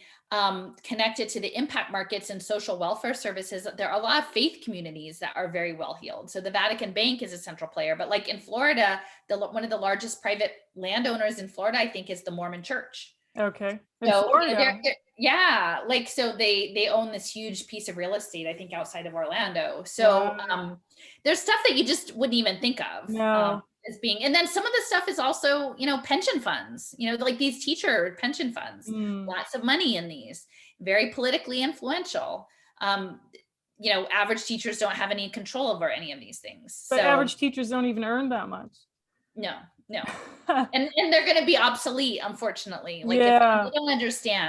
connected to the impact markets and social welfare services, there are a lot of faith communities that are very well heeled. So the Vatican Bank is a central player, but like in Florida, one of the largest private landowners in Florida, I think, is the Mormon Church. Okay. In So, you know, Florida. yeah, like, so they own this huge piece of real estate, I think, outside of Orlando. So Wow. there's stuff that you just wouldn't even think of. No. As being, and then some of the stuff is also, you know, pension funds, you know, like these teacher pension funds, Mm. lots of money in these, very politically influential. You know, average teachers don't have any control over any of these things. But So average teachers don't even earn that much. no, no. And they're going to be obsolete, unfortunately. Like if Yeah.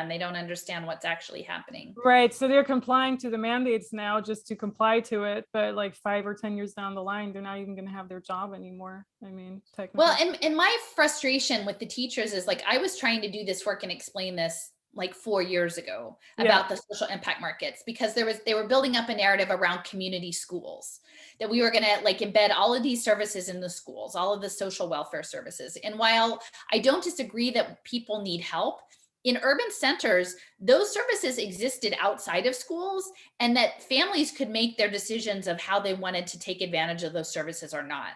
they don't understand what's actually happening. Right. So they're complying to the mandates now just to comply to it. But like 5 or 10 years down the line, they're not even going to have their job anymore. I mean, technically. Well, and my frustration with the teachers is, like, I was trying to do this work and explain this like 4 years ago about the social impact markets, because they were building up a narrative around community schools, that we were going to like embed all of these services in the schools, all of the social welfare services. And while I don't disagree that people need help in urban centers, those services existed outside of schools, and that families could make their decisions of how they wanted to take advantage of those services or not.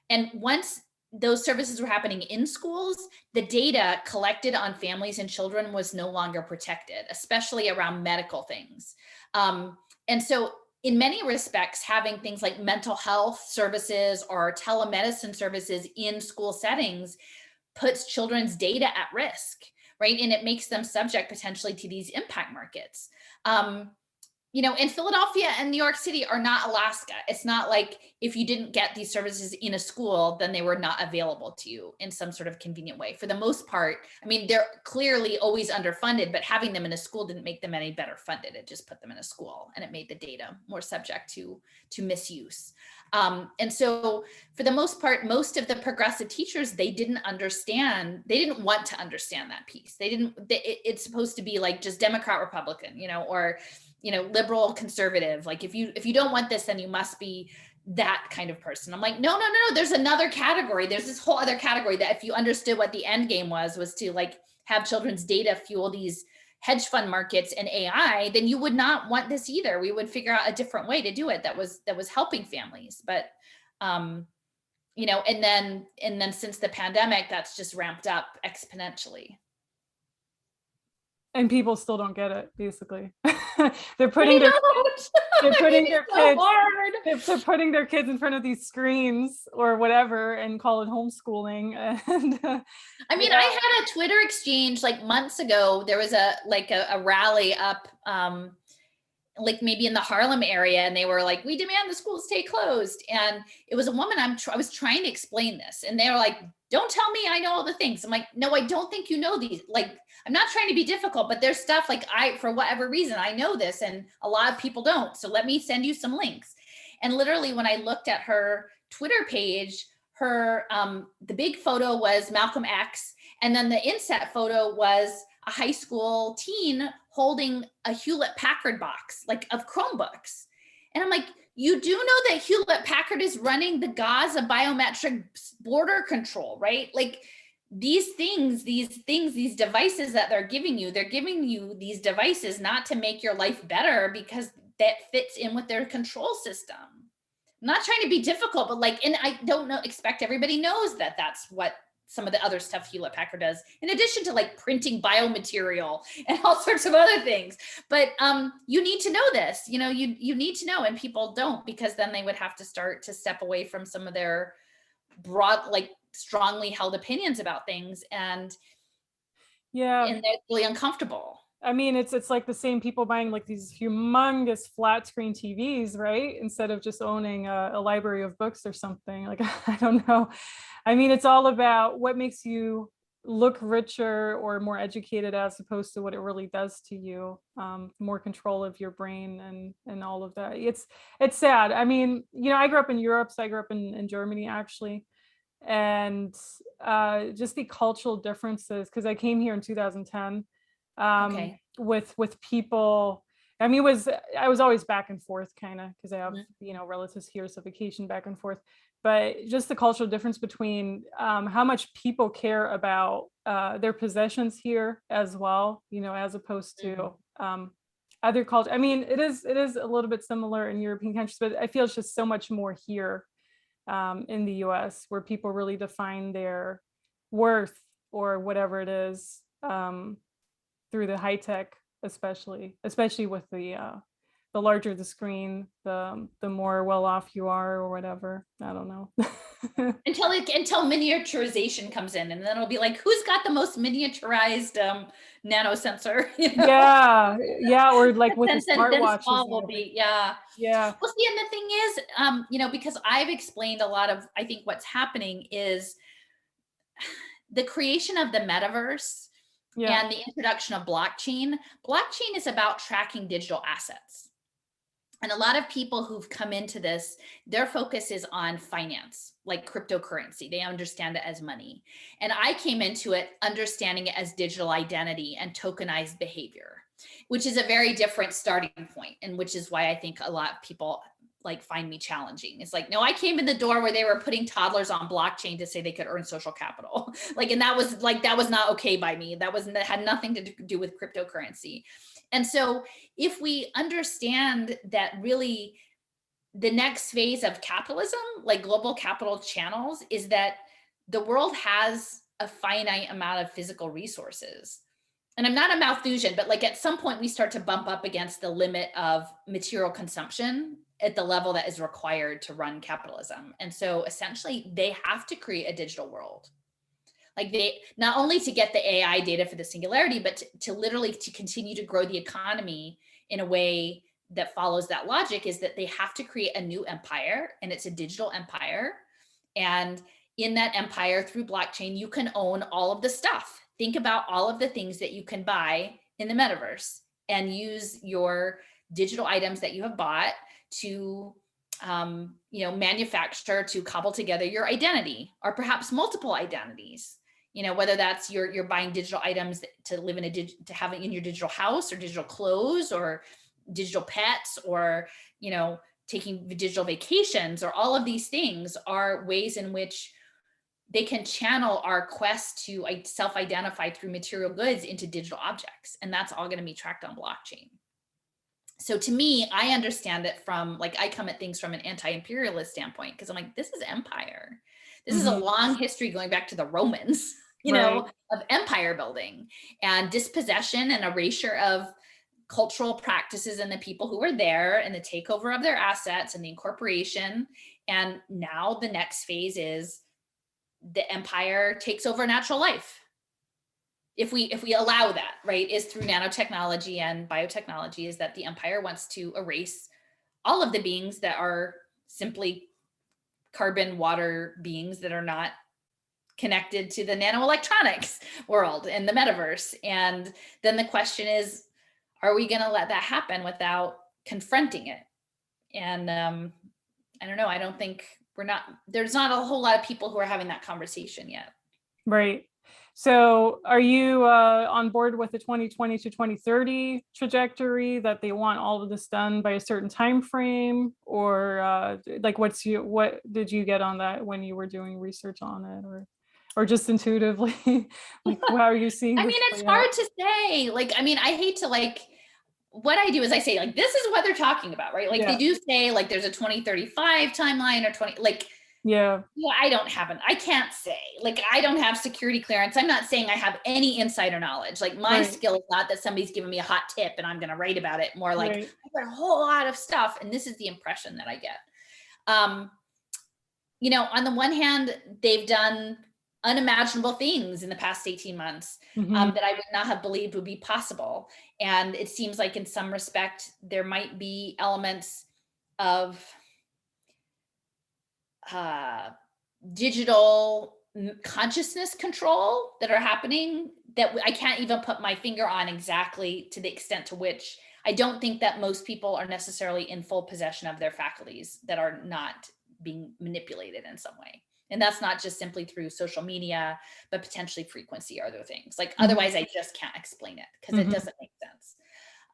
And once those services were happening in schools, the data collected on families and children was no longer protected, especially around medical things. And so in many respects, having things like mental health services or telemedicine services in school settings puts children's data at risk, right? And it makes them subject potentially to these impact markets. You know, and Philadelphia and New York City are not Alaska. It's not like if you didn't get these services in a school, then they were not available to you in some sort of convenient way. For the most part, I mean, they're clearly always underfunded, but having them in a school didn't make them any better funded. It just put them in a school, and it made the data more subject to misuse. And so for the most part, most of the progressive teachers, they didn't want to understand that piece. It's supposed to be like just Democrat, Republican, you know, or, you know, liberal, conservative. Like if you don't want this, then you must be that kind of person. I'm like, no. There's another category. There's this whole other category that if you understood what the end game was to like have children's data fuel these hedge fund markets and AI, then you would not want this either. We would figure out a different way to do it that was helping families. But you know, and then since the pandemic, that's just ramped up exponentially. And people still don't get it, basically. They're putting their kids in front of these screens or whatever and call it homeschooling. And I mean, I had a Twitter exchange like months ago. There was a rally up like maybe in the Harlem area, and they were like, we demand the schools stay closed. And it was a woman, I was trying to explain this, and they were like, don't tell me I know all the things. I'm like, no, I don't think you know these. Like, I'm not trying to be difficult, but there's stuff like for whatever reason, I know this and a lot of people don't. So let me send you some links. And literally when I looked at her Twitter page, her, the big photo was Malcolm X. And then the inset photo was a high school teen holding a Hewlett-Packard box, like of Chromebooks. And I'm like, you do know that Hewlett-Packard is running the Gaza biometric border control, right? Like these devices that they're giving you these devices not to make your life better, because that fits in with their control system. I'm not trying to be difficult, but like, and I don't expect everybody knows that that's what some of the other stuff Hewlett-Packard does, in addition to like printing biomaterial and all sorts of other things. But you need to know this, you know, you need to know, and people don't, because then they would have to start to step away from some of their broad, like strongly held opinions about things. And they're really uncomfortable. I mean, it's like the same people buying like these humongous flat screen TVs, right? Instead of just owning a library of books or something. Like, I don't know. I mean, it's all about what makes you look richer or more educated as opposed to what it really does to you. More control of your brain and all of that. It's sad. I mean, you know, I grew up in Europe, so I grew up in Germany actually. And just the cultural differences, because I came here in 2010. Okay. With people. I mean, I was always back and forth kind of, because I have, you know, relatives here, so vacation back and forth. but just the cultural difference between how much people care about their possessions here as well, you know, as opposed to other cultures. I mean, it is a little bit similar in European countries, but I feel it's just so much more here in the US, where people really define their worth or whatever it is through the high tech, especially with the larger the screen, the more well off you are, or whatever. I don't know. until miniaturization comes in, and then it'll be like, who's got the most miniaturized nano sensor? You know? Yeah, or like with the smartwatches. Then will be, yeah. Well, see, and the thing is, you know, because I've explained a lot of, I think what's happening is the creation of the metaverse and the introduction of blockchain. Blockchain is about tracking digital assets. And a lot of people who've come into this, their focus is on finance, like cryptocurrency. They understand it as money. And I came into it understanding it as digital identity and tokenized behavior, which is a very different starting point, and which is why I think a lot of people like find me challenging. It's like, no, I came in the door where they were putting toddlers on blockchain to say they could earn social capital. Like, and that was not okay by me. That had nothing to do with cryptocurrency. And so if we understand that really the next phase of capitalism, like global capital channels, is that the world has a finite amount of physical resources. And I'm not a Malthusian, but like at some point we start to bump up against the limit of material consumption at the level that is required to run capitalism. And so essentially they have to create a digital world. Like they, not only to get the AI data for the singularity, but to literally to continue to grow the economy in a way that follows that logic, is that they have to create a new empire, and it's a digital empire. And in that empire, through blockchain, you can own all of the stuff. Think about all of the things that you can buy in the metaverse and use your digital items that you have bought to you know, manufacture, to cobble together your identity, or perhaps multiple identities. You know, whether that's you're buying digital items to live in to have it in your digital house, or digital clothes, or digital pets, or, you know, taking digital vacations, or all of these things are ways in which they can channel our quest to self-identify through material goods into digital objects. And that's all going to be tracked on blockchain. So to me, I understand it from, like, I come at things from an anti-imperialist standpoint, because I'm like, this is empire. This is a long history going back to the Romans, you know, of empire building and dispossession and erasure of cultural practices and the people who were there, and the takeover of their assets and the incorporation. And now the next phase is the empire takes over natural life. If we allow that, right, is through nanotechnology and biotechnology, is that the empire wants to erase all of the beings that are simply carbon water beings that are not connected to the nanoelectronics world and the metaverse. And then the question is, are we going to let that happen without confronting it? And I don't know. I don't think there's not a whole lot of people who are having that conversation yet. Right. So are you on board with the 2020 to 2030 trajectory, that they want all of this done by a certain time frame? Or like what did you get on that when you were doing research on it, or just intuitively? Like, how are you seeing I this mean, it's play out? hard to say. Like, I mean, I hate to, like, what I do is I say, like, this is what they're talking about, right? Like they do say, like, there's a 2035 timeline, or 20, like, I can't say, like, I don't have security clearance. I'm not saying I have any insider knowledge. Like, my skill is not that somebody's giving me a hot tip and I'm going to write about it. More like I've got a whole lot of stuff, and this is the impression that I get. You know, on the one hand, they've done unimaginable things in the past 18 months that I would not have believed would be possible. And it seems like in some respect, there might be elements of digital consciousness control that are happening that I can't even put my finger on exactly, to the extent to which I don't think that most people are necessarily in full possession of their faculties that are not being manipulated in some way. And that's not just simply through social media, but potentially frequency or other things. Like, otherwise I just can't explain it, because it doesn't make sense.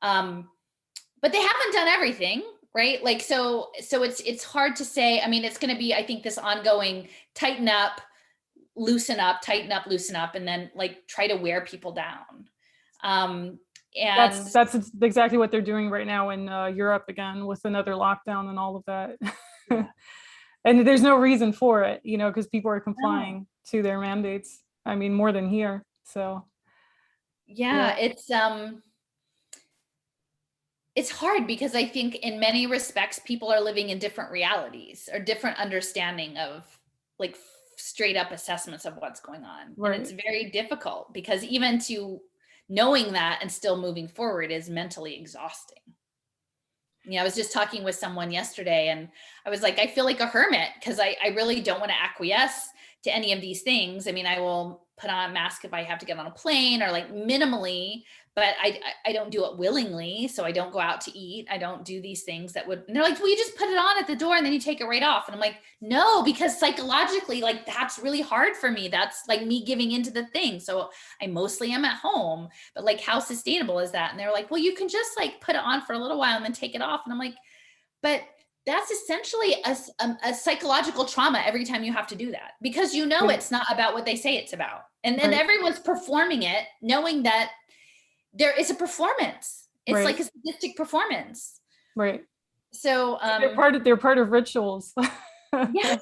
But they haven't done everything. right? Like, so it's hard to say. I mean, it's going to be, I think, this ongoing tighten up, loosen up, tighten up, loosen up, and then like try to wear people down. And that's exactly what they're doing right now in Europe again with another lockdown and all of that. yeah. And there's no reason for it, you know, because people are complying to their mandates. I mean, more than here. So yeah, it's hard because I think in many respects people are living in different realities or different understanding of like straight up assessments of what's going on. Right. And it's very difficult because even to knowing that and still moving forward is mentally exhausting. I was just talking with someone yesterday and I was like, I feel like a hermit because I really don't want to acquiesce to any of these things. I mean, I will put on a mask if I have to get on a plane or like minimally, but I don't do it willingly. So I don't go out to eat. I don't do these things that would, and they're like, well, you just put it on at the door and then you take it right off. And I'm like, no, because psychologically, like that's really hard for me. That's like me giving into the thing. So I mostly am at home, but like how sustainable is that? And they're like, well, you can just like put it on for a little while and then take it off. And I'm like, but that's essentially a psychological trauma every time you have to do that because you know it's not about what they say it's about. And then everyone's performing it knowing that there is a performance. It's like a sadistic performance. Right. So they're part of rituals. yeah.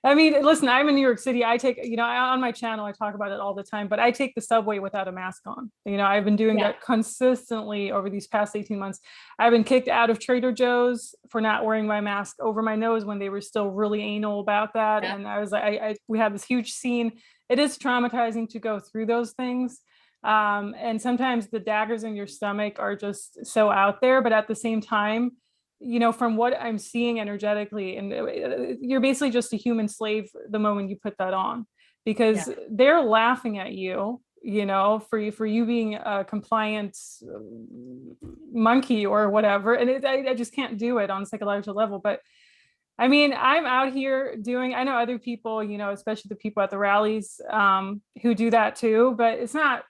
I mean, listen, I'm in New York City. I take, you know, on my channel, I talk about it all the time, but I take the subway without a mask on. You know, I've been doing that consistently over these past 18 months. I've been kicked out of Trader Joe's for not wearing my mask over my nose when they were still really anal about that. And I was like, we had this huge scene. It is traumatizing to go through those things. And sometimes the daggers in your stomach are just so out there, but at the same time, you know, from what I'm seeing energetically, and you're basically just a human slave the moment you put that on, because they're laughing at you, you know, for you being a compliant monkey or whatever. And I just can't do it on a psychological level. But I mean, I'm out here doing, I know other people, you know, especially the people at the rallies who do that too, but it's not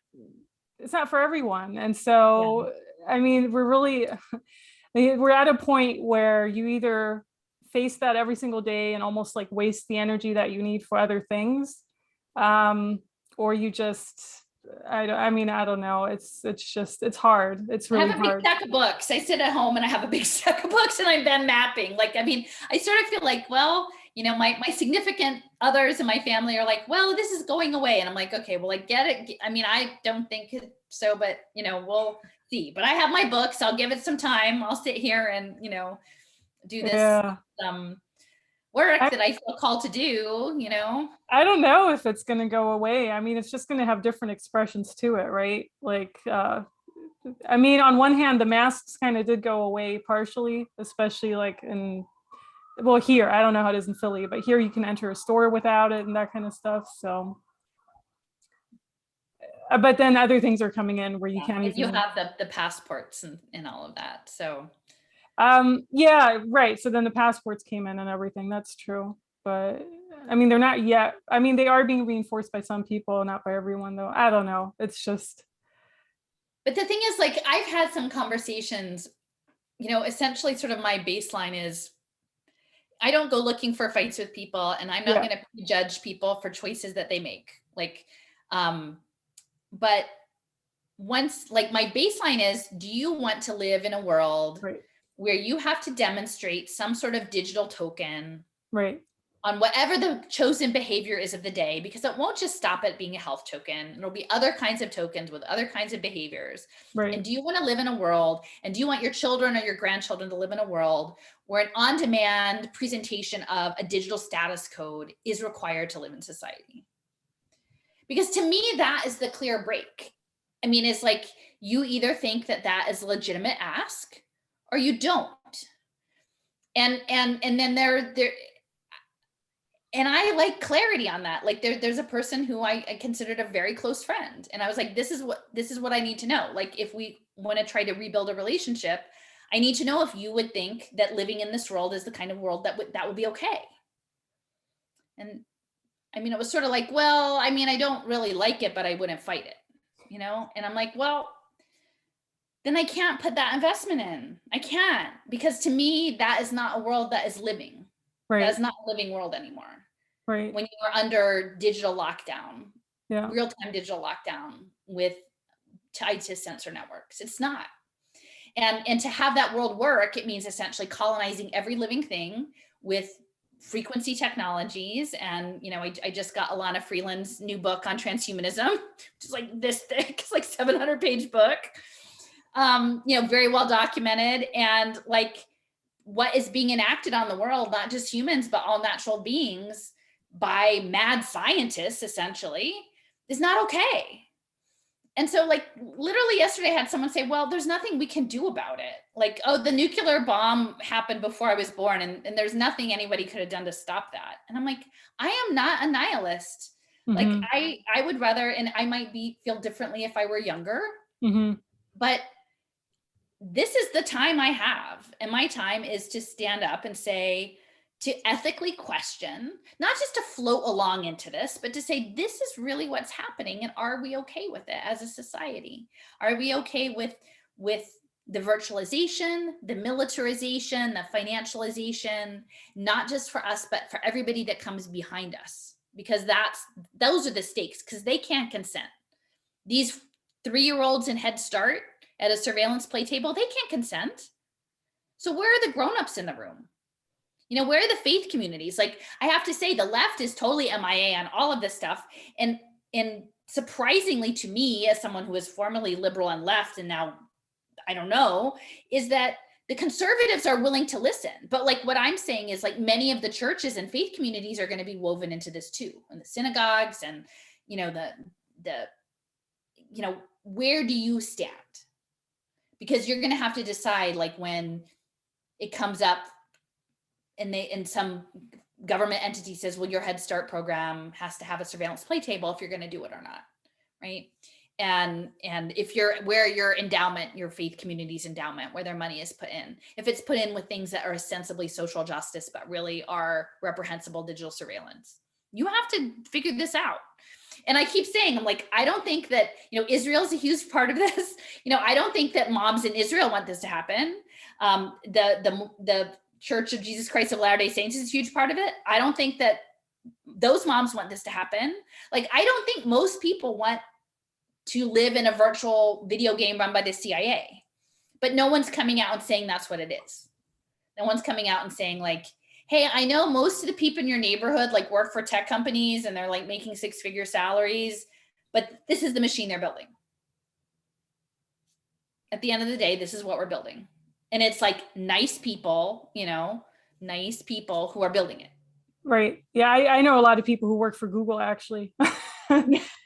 for everyone. And so, I mean, we're at a point where you either face that every single day and almost like waste the energy that you need for other things, or you just, I don't know. It's hard. It's really hard. I have a big stack of books. I sit at home and I have a big stack of books and I've been mapping. Like, I mean, I sort of feel like, well, you know, my significant others in my family are like, well, this is going away. And I'm like, okay, well, I get it. I mean, I don't think so, but you know, we'll see. But I have my books. I'll give it some time. I'll sit here and, you know, do this work that I feel called to do, you know. I don't know if it's going to go away. I mean, it's just going to have different expressions to it, right? Like, I mean, on one hand, the masks kind of did go away partially, especially like here, I don't know how it is in Philly, but here you can enter a store without it and that kind of stuff. So, but then other things are coming in where you can't even. You have the passports and all of that. So. Yeah, right. So then the passports came in and everything. That's true. But I mean, they're not yet. I mean, they are being reinforced by some people, not by everyone, though. I don't know. It's just. But the thing is, like, I've had some conversations, you know, essentially sort of my baseline is I don't go looking for fights with people and I'm not going to judge people for choices that they make. Like, but once, like, my baseline is, do you want to live in a world where you have to demonstrate some sort of digital token on whatever the chosen behavior is of the day, because it won't just stop at being a health token. There'll be other kinds of tokens with other kinds of behaviors. And do you want to live in a world, and do you want your children or your grandchildren to live in a world where an on-demand presentation of a digital status code is required to live in society? Because to me, that is the clear break. I mean, it's like, you either think that that is a legitimate ask or you don't. And then there, and I like clarity on that. Like there's a person who I considered a very close friend. And I was like, this is what I need to know. Like, if we want to try to rebuild a relationship, I need to know if you would think that living in this world is the kind of world that would be okay. And I mean, it was sort of like, well, I mean, I don't really like it, but I wouldn't fight it, you know? And I'm like, well, then I can't put that investment in. I can't, because to me, that is not a world that is living. Right. That's not a living world anymore. Right. When you are under digital lockdown, Yeah. real-time digital lockdown with tied to sensor networks, it's not. And to have that world work, it means essentially colonizing every living thing with frequency technologies. And, you know, I just got Alana Freeland's new book on transhumanism, which is like this thick, it's like 700-page book, you know, very well documented. And like what is being enacted on the world, not just humans, but all natural beings by mad scientists, essentially, is not okay. And so like literally yesterday I had someone say, well, there's nothing we can do about it. Like, oh, the nuclear bomb happened before I was born and there's nothing anybody could have done to stop that. And I'm like, I am not a nihilist. Like I would rather, and I might feel differently if I were younger, but this is the time I have. And my time is to stand up and say, to ethically question, not just to float along into this, but to say, this is really what's happening. And are we okay with it as a society? Are we okay with the virtualization, the militarization, the financialization, not just for us, but for everybody that comes behind us? Because those are the stakes, because they can't consent. These 3-year-olds in Head Start at a surveillance play table, they can't consent. So where are the grownups in the room? You know, where are the faith communities? Like, I have to say, the left is totally MIA on all of this stuff. And surprisingly to me, as someone who is formerly liberal and left, and now, I don't know, is that the conservatives are willing to listen. But like what I'm saying is like many of the churches and faith communities are going to be woven into this too. And the synagogues and, you know, you know, where do you stand? Because you're going to have to decide, like, when it comes up and some government entity says, well, your Head Start program has to have a surveillance play table if you're going to do it or not, right? And if where your endowment, your faith community's endowment, where their money is put in, if it's put in with things that are ostensibly social justice but really are reprehensible digital surveillance, you have to figure this out. And I keep saying, I'm like, I don't think that, you know, Israel's a huge part of this. You know, I don't think that moms in Israel want this to happen. The Church of Jesus Christ of Latter-day Saints is a huge part of it. I don't think that those moms want this to happen. Like, I don't think most people want to live in a virtual video game run by the CIA, but no one's coming out and saying that's what it is. No one's coming out and saying like, hey, I know most of the people in your neighborhood like work for tech companies and they're like making 6-figure salaries, but this is the machine they're building. At the end of the day, this is what we're building. And it's like nice people, you know, nice people who are building it. Right. Yeah, I know a lot of people who work for Google, actually.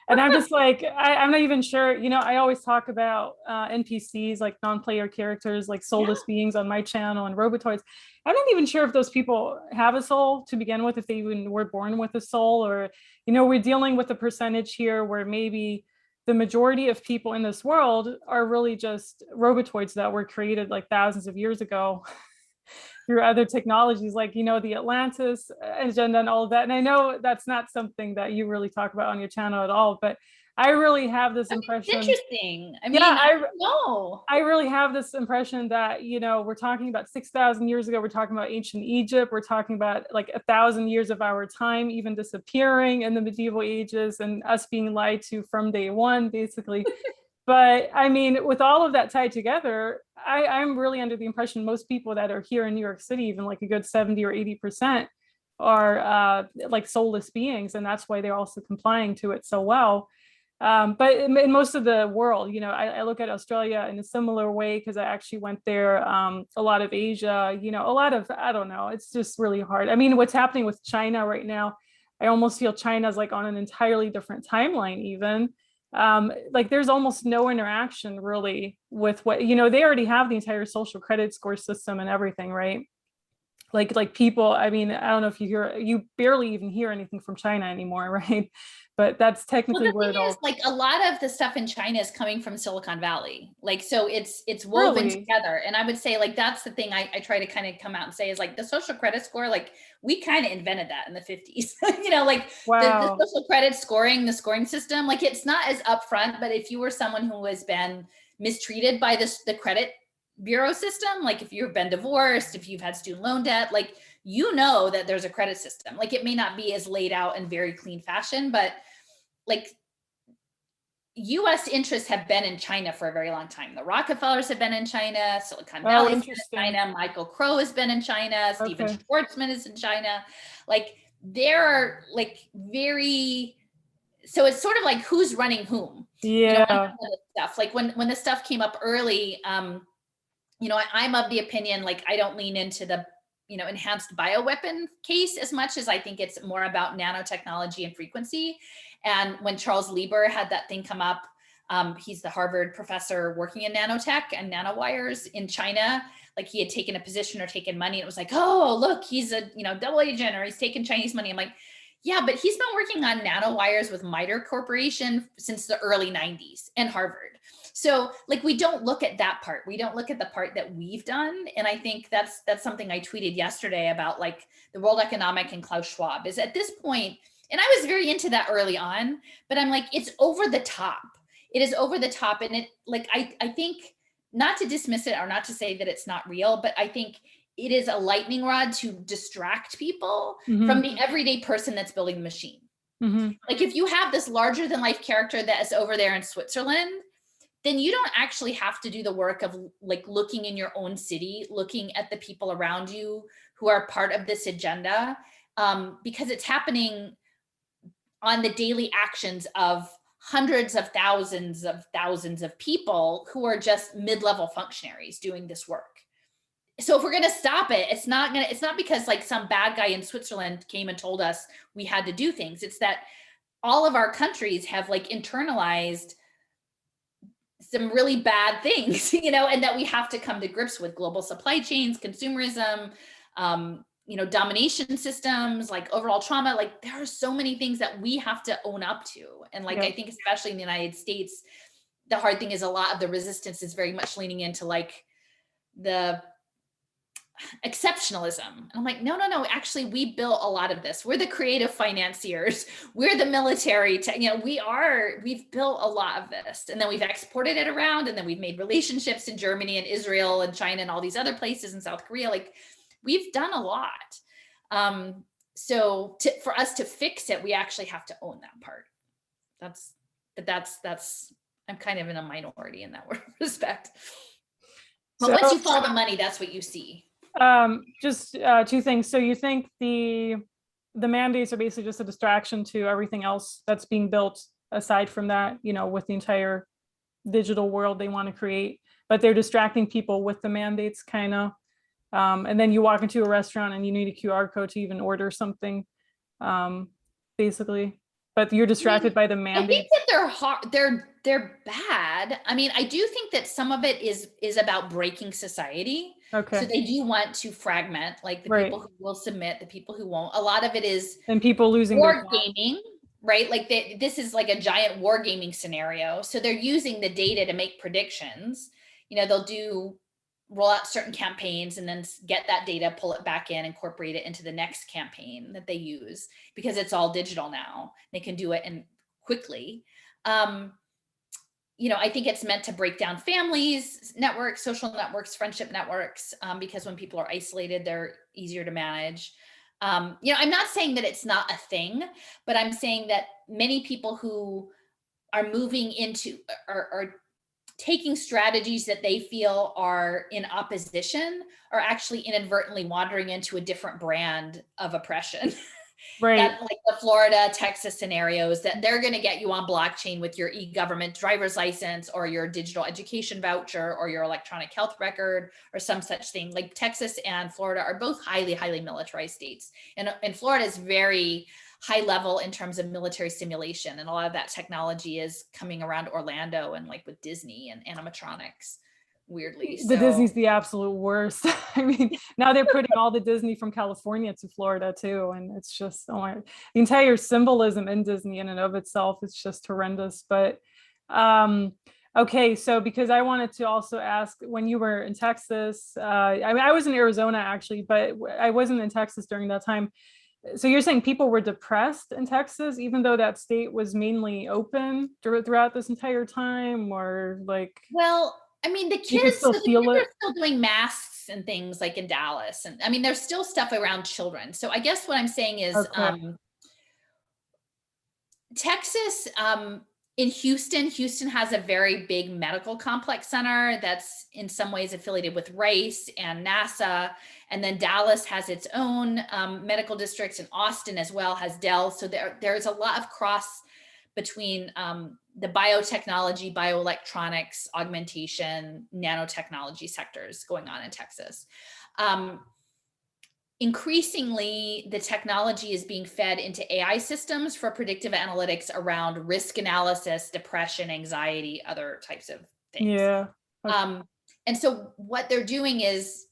And I'm just like, I'm not even sure, you know, I always talk about NPCs, like non-player characters, like soulless beings on my channel and robotoids. I'm not even sure if those people have a soul to begin with, if they even were born with a soul, or, you know, we're dealing with a percentage here where maybe the majority of people in this world are really just robotoids that were created like thousands of years ago through other technologies, like, you know, the Atlantis agenda and all of that. And I know that's not something that you really talk about on your channel at all, but I really have this impression. It's interesting. I mean, I don't know. I really have this impression that, you know, we're talking about 6,000 years ago, we're talking about ancient Egypt, we're talking about like 1,000 years of our time even disappearing in the medieval ages and us being lied to from day one, basically. But I mean, with all of that tied together, I'm really under the impression most people that are here in New York City, even like a good 70 or 80%, are like soulless beings. And that's why they're also complying to it so well. But in most of the world, you know, I look at Australia in a similar way because I actually went there, a lot of Asia, you know, a lot of, I don't know, it's just really hard. I mean, what's happening with China right now, I almost feel China's like on an entirely different timeline even. Like there's almost no interaction really with what, you know, they already have the entire social credit score system and everything, right? Like people, I mean, I don't know if you barely even hear anything from China anymore, right? But that's technically where it all is. Like a lot of the stuff in China is coming from Silicon Valley. Like, so it's woven together. And I would say like, that's the thing I try to kind of come out and say is like the social credit score, like we kind of invented that in the 50s, you know, like the social credit scoring, the scoring system, like it's not as upfront, but if you were someone who has been mistreated by the credit bureau system. Like if you've been divorced, if you've had student loan debt, like, you know that there's a credit system. Like it may not be as laid out in very clean fashion, but like US interests have been in China for a very long time. The Rockefellers have been in China, Silicon Valley has been in China, Michael Crow has been in China, Stephen Schwarzman is in China. Like they're like very, so it's sort of like who's running whom. Yeah. Stuff. Like when the stuff came up early, I'm of the opinion, like I don't lean into the enhanced bioweapon case as much as I think it's more about nanotechnology and frequency. And when Charles Lieber had that thing come up, he's the Harvard professor working in nanotech and nanowires in China. Like he had taken a position or taken money. And it was like, oh, look, he's a double agent or he's taking Chinese money. I'm like, yeah, but he's been working on nanowires with MITRE Corporation since the early 90s and Harvard. So like, we don't look at that part. We don't look at the part that we've done. And I think that's something I tweeted yesterday about like the World Economic and Klaus Schwab is at this point, and I was very into that early on, but I'm like, it's over the top. It is over the top. And it like, I think not to dismiss it or not to say that it's not real, but I think it is a lightning rod to distract people from the everyday person that's building the machine. Like if you have this larger than life character that is over there in Switzerland, then you don't actually have to do the work of like looking in your own city, looking at the people around you who are part of this agenda, because it's happening on the daily actions of hundreds of thousands of people who are just mid-level functionaries doing this work. So if we're going to stop it, it's not because like some bad guy in Switzerland came and told us we had to do things. It's that all of our countries have like internalized some really bad things, and that we have to come to grips with: global supply chains, consumerism, domination systems, like overall trauma. Like there are so many things that we have to own up to. And like, I think especially in the United States, the hard thing is a lot of the resistance is very much leaning into like the exceptionalism. And I'm like, no, actually we built a lot of this. We're the creative financiers. We're the military, we've built a lot of this, and then we've exported it around, and then we've made relationships in Germany and Israel and China and all these other places in South Korea. Like we've done a lot. So for us to fix it, we actually have to own that part. That's I'm kind of in a minority in that respect. But once you follow the money, that's what you see. Just two things. So you think the mandates are basically just a distraction to everything else that's being built aside from that, with the entire digital world they want to create, but they're distracting people with the mandates kind of. And then you walk into a restaurant and you need a QR code to even order something, basically. But you're distracted by the mandates. I think that they're hard. They're bad. I mean, I do think that some of it is about breaking society. Okay. So they do want to fragment, like the people who will submit, the people who won't. A lot of it is and people losing war gaming, right? Like this is like a giant war gaming scenario. So they're using the data to make predictions. They'll roll out certain campaigns and then get that data, pull it back in, incorporate it into the next campaign that they use, because it's all digital now. They can do it quickly. I think it's meant to break down families, networks, social networks, friendship networks, because when people are isolated, they're easier to manage. I'm not saying that it's not a thing, but I'm saying that many people who are moving into are taking strategies that they feel are in opposition are actually inadvertently wandering into a different brand of oppression. Right. That, like the Florida, Texas scenarios, that they're going to get you on blockchain with your e-government driver's license or your digital education voucher or your electronic health record or some such thing. Like Texas and Florida are both highly, highly militarized states. And Florida is very high level in terms of military simulation. And a lot of that technology is coming around Orlando and like with Disney and animatronics. Weirdly, the Disney's the absolute worst. I mean, now they're putting all the Disney from California to Florida too, and it's just the entire symbolism in Disney in and of itself is just horrendous. But okay, so because I wanted to also ask, when you were in Texas, I was in Arizona actually, but I wasn't in Texas during that time. So you're saying people were depressed in Texas, even though that state was mainly open throughout this entire time, or like Well, I mean, you could still the feel kids it? are still doing masks and things like in Dallas. And I mean, there's still stuff around children. So I guess what I'm saying is, Okay. Texas, in Houston has a very big medical complex center that's in some ways affiliated with Rice and NASA. And then Dallas has its own medical districts, and Austin as well has Dell. So there's a lot of cross between the biotechnology, bioelectronics, augmentation, nanotechnology sectors going on in Texas. Increasingly, the technology is being fed into AI systems for predictive analytics around risk analysis, depression, anxiety, other types of things. Yeah. Okay. And so what they're doing is,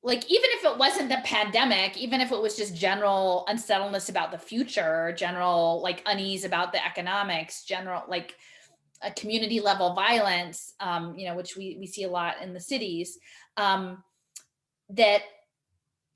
like, even if it wasn't the pandemic, even if it was just general unsettledness about the future, general like unease about the economics, general like a community level violence, which we see a lot in the cities, that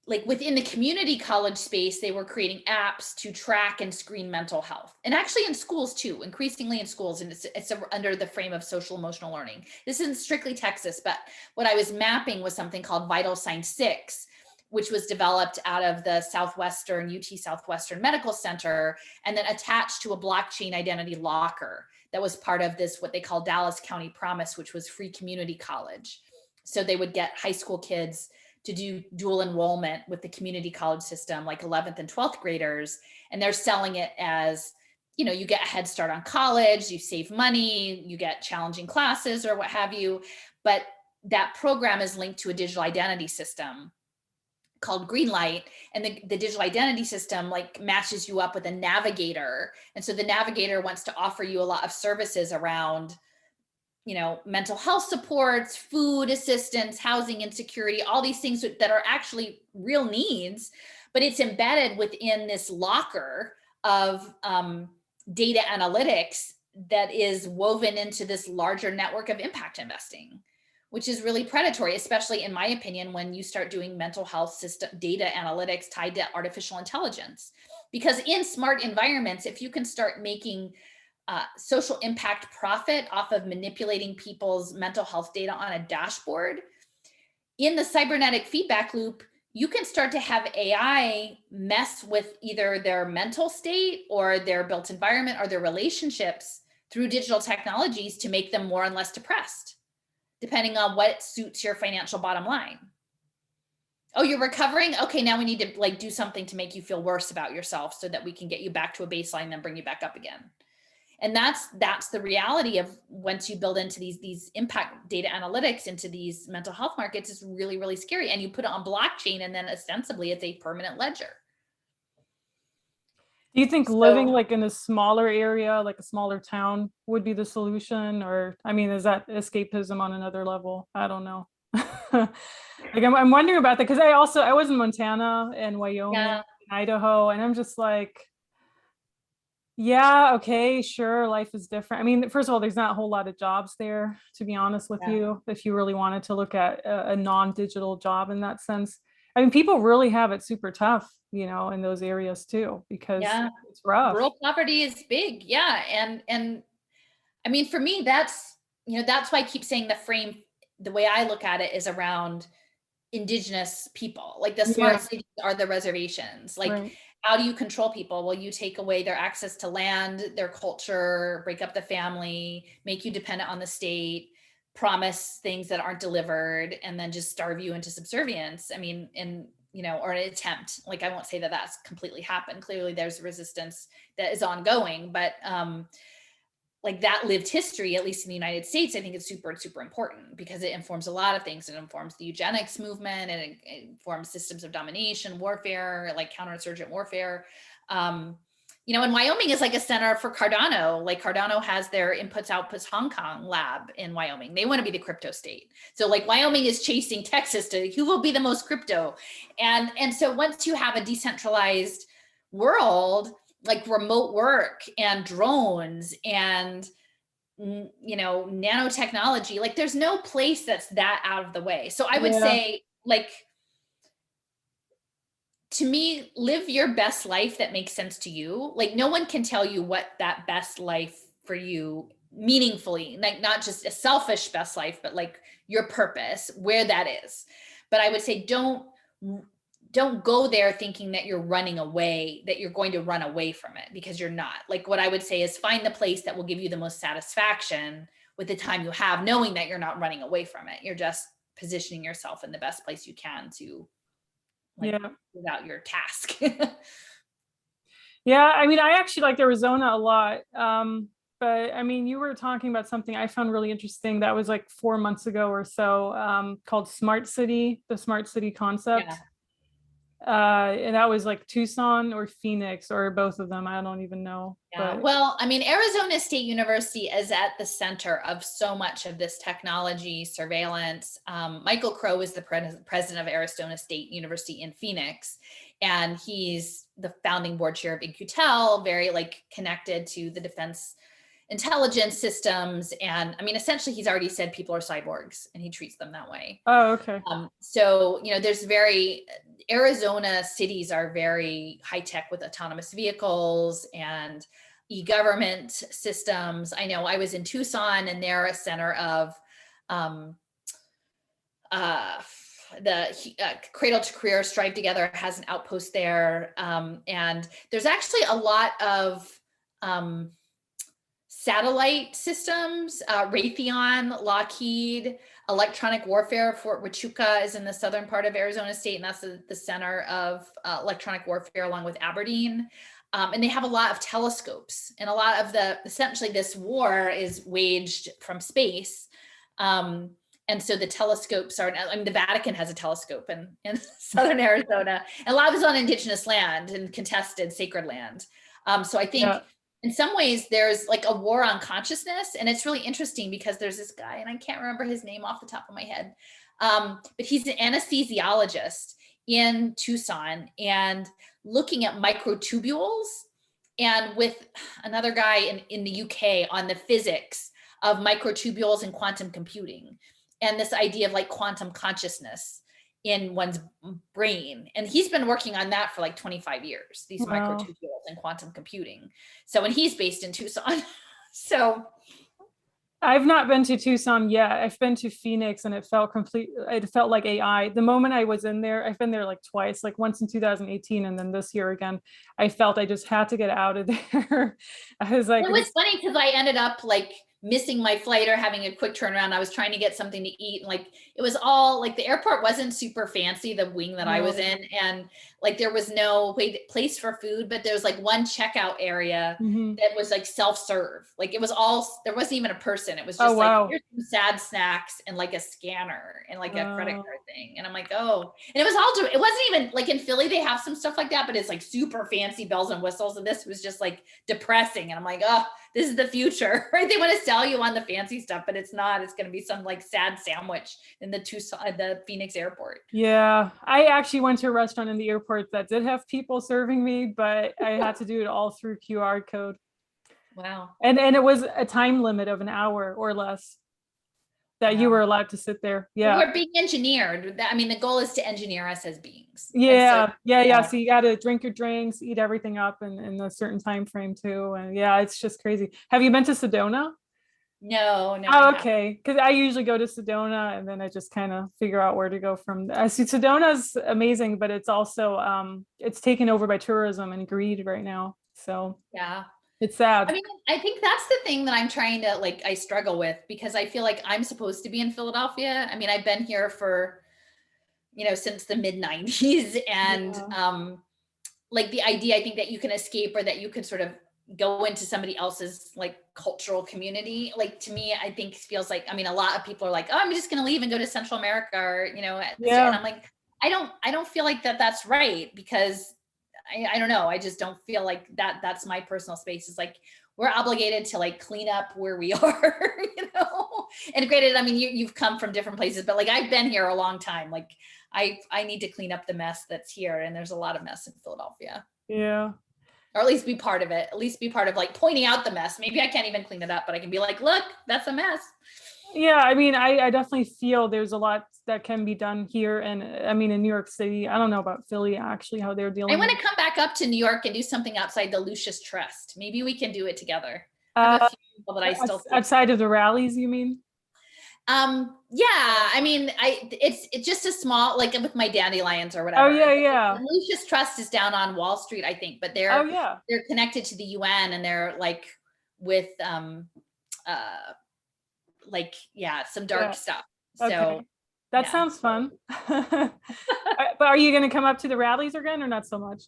like within the community college space, they were creating apps to track and screen mental health. And actually in schools too, increasingly in schools, and it's under the frame of social emotional learning. This isn't strictly Texas, but what I was mapping was something called Vital Sign 6, which was developed out of the UT Southwestern Medical Center, and then attached to a blockchain identity locker that was part of this, what they call Dallas County Promise, which was free community college. So they would get high school kids to do dual enrollment with the community college system, like 11th and 12th graders. And they're selling it as, you get a head start on college, you save money, you get challenging classes or what have you. But that program is linked to a digital identity system called Greenlight. And the digital identity system like matches you up with a navigator. And so the navigator wants to offer you a lot of services around mental health supports, food assistance, housing insecurity, all these things that are actually real needs, but it's embedded within this locker of data analytics that is woven into this larger network of impact investing, which is really predatory, especially in my opinion, when you start doing mental health system data analytics tied to artificial intelligence. Because in smart environments, if you can start making social impact profit off of manipulating people's mental health data on a dashboard, in the cybernetic feedback loop, you can start to have AI mess with either their mental state or their built environment or their relationships through digital technologies to make them more and less depressed, depending on what suits your financial bottom line. Oh, you're recovering? Okay, now we need to like do something to make you feel worse about yourself so that we can get you back to a baseline, then bring you back up again. And that's the reality of once you build into these impact data analytics into these mental health markets, is really, really scary. And you put it on blockchain, and then ostensibly it's a permanent ledger. Do you think living like in a smaller area, like a smaller town, would be the solution? Or, I mean, is that escapism on another level? I don't know. Like I'm wondering about that, because I was in Montana and Wyoming and Idaho, and I'm just like, yeah, okay, sure, life is different. I mean, first of all, there's not a whole lot of jobs there, to be honest with you, if you really wanted to look at a non-digital job in that sense. I mean, people really have it super tough, in those areas too, because it's rough. Rural poverty is big. Yeah. And I mean, for me, that's why I keep saying the way I look at it is around indigenous people. Like the smart cities are the reservations. Like, how do you control people? Well, you take away their access to land, their culture, break up the family, make you dependent on the state, promise things that aren't delivered, and then just starve you into subservience. I mean, or an attempt. Like, I won't say that that's completely happened. Clearly there's resistance that is ongoing, but like that lived history, at least in the United States, I think is super, super important because it informs a lot of things. It informs the eugenics movement, and it informs systems of domination, warfare, like counterinsurgent warfare. And Wyoming is like a center for Cardano. Like Cardano has their inputs, outputs, Hong Kong lab in Wyoming. They want to be the crypto state. So like Wyoming is chasing Texas to who will be the most crypto. And so once you have a decentralized world, like remote work and drones and nanotechnology, like there's no place that's that out of the way. So I would say, like, to me, live your best life that makes sense to you. Like no one can tell you what that best life for you meaningfully, like not just a selfish best life, but like your purpose, where that is. But I would say don't go there thinking that you're running away, that you're going to run away from it, because you're not. Like what I would say is find the place that will give you the most satisfaction with the time you have, knowing that you're not running away from it. You're just positioning yourself in the best place you can to like without your task. Yeah, I mean, I actually like Arizona a lot. But I mean, you were talking about something I found really interesting that was like 4 months ago or so, called Smart City, the Smart City concept. And that was like Tucson or Phoenix or both of them. I don't even know. Yeah. But Well, I mean, Arizona State University is at the center of so much of this technology surveillance. Michael Crow is the president of Arizona State University in Phoenix, and he's the founding board chair of In-Q-Tel, very like connected to the defense intelligence systems. And I mean, essentially he's already said people are cyborgs and he treats them that way. oh, okay. So, you know, Arizona cities are very high tech with autonomous vehicles and e-government systems. I know I was in Tucson and they're a center of the Cradle to Career Strive Together has an outpost there. And there's actually a lot of satellite systems, Raytheon, Lockheed, electronic warfare. Fort Huachuca is in the southern part of Arizona State, and that's the center of electronic warfare along with Aberdeen. And they have a lot of telescopes, and a lot of essentially this war is waged from space. And so the telescopes I mean, the Vatican has a telescope in southern Arizona, and a lot of it's on indigenous land and contested sacred land. So I think in some ways there's like a war on consciousness, and it's really interesting because there's this guy, and I can't remember his name off the top of my head, but he's an anesthesiologist in Tucson and looking at microtubules, and with another guy in the UK on the physics of microtubules and quantum computing, and this idea of like quantum consciousness in one's brain. And he's been working on that for like 25 years, these microtubules and quantum computing. So, and he's based in Tucson. So I've not been to Tucson yet. I've been to Phoenix, and it felt like AI. The moment I was in there, I've been there like twice, like once in 2018 and then this year again. I felt I just had to get out of there. I was like, it was funny because I ended up like missing my flight or having a quick turnaround. I was trying to get something to eat, and like it was all like the airport wasn't super fancy, the wing that I was in, and like there was no place for food, but there was like one checkout area that was like self-serve. Like it was all, there wasn't even a person. It was just like here's some sad snacks and like a scanner and like a credit card thing. And I'm like, oh, and it wasn't even like in Philly they have some stuff like that, but it's like super fancy bells and whistles, and this was just like depressing. And I'm like, oh, this is the future, right? They want to sell you on the fancy stuff, but it's not. It's going to be some like sad sandwich in the Phoenix airport. Yeah, I actually went to a restaurant in the airport that did have people serving me, but I had to do it all through QR code. Wow. And it was a time limit of an hour or less that you were allowed to sit there. Yeah. We're being engineered. I mean, the goal is to engineer us as beings. Yeah. So you got to drink your drinks, eat everything up in a certain time frame too. And yeah, it's just crazy. Have you been to Sedona? No. Oh, okay. Because I usually go to Sedona and then I just kind of figure out where to go from there. I see Sedona's amazing, but it's also it's taken over by tourism and greed right now. So yeah. It's sad. I mean, I think that's the thing that I'm trying to I struggle with, because I feel like I'm supposed to be in Philadelphia. I mean, I've been here for, since the mid 90s, and like the idea, I think that you can escape, or that you could sort of go into somebody else's like cultural community. Like to me, I think feels like, I mean, a lot of people are like, oh, I'm just going to leave and go to Central America, or, and I'm like, I don't feel like that's right, because I don't know. I just don't feel like that's my personal space. Is like, we're obligated to like clean up where we are, and granted, I mean, you've come from different places, but like, I've been here a long time. Like I need to clean up the mess that's here. And there's a lot of mess in Philadelphia. Yeah. Or at least be part of it, at least be part of like pointing out the mess. Maybe I can't even clean it up, but I can be like, look, that's a mess. Yeah, I mean, I definitely feel there's a lot that can be done here. And I mean, in New York City, I don't know about Philly, actually, how they're I dealing want with to come back up to New York and do something outside the Lucius Trust. Maybe we can do it together. I have a uh, few people that I still see. outside of the rallies, you mean? Yeah, I mean, it's just a small, like with my dandelions or Oh, whatever. yeah, yeah. The Lucius Trust is down on Wall Street, I think, but Oh, yeah. they're connected to the UN, and they're like with like, yeah, some dark Yeah. stuff. Okay. So That yeah. sounds fun. But are you going to come up to the rallies again or not so much?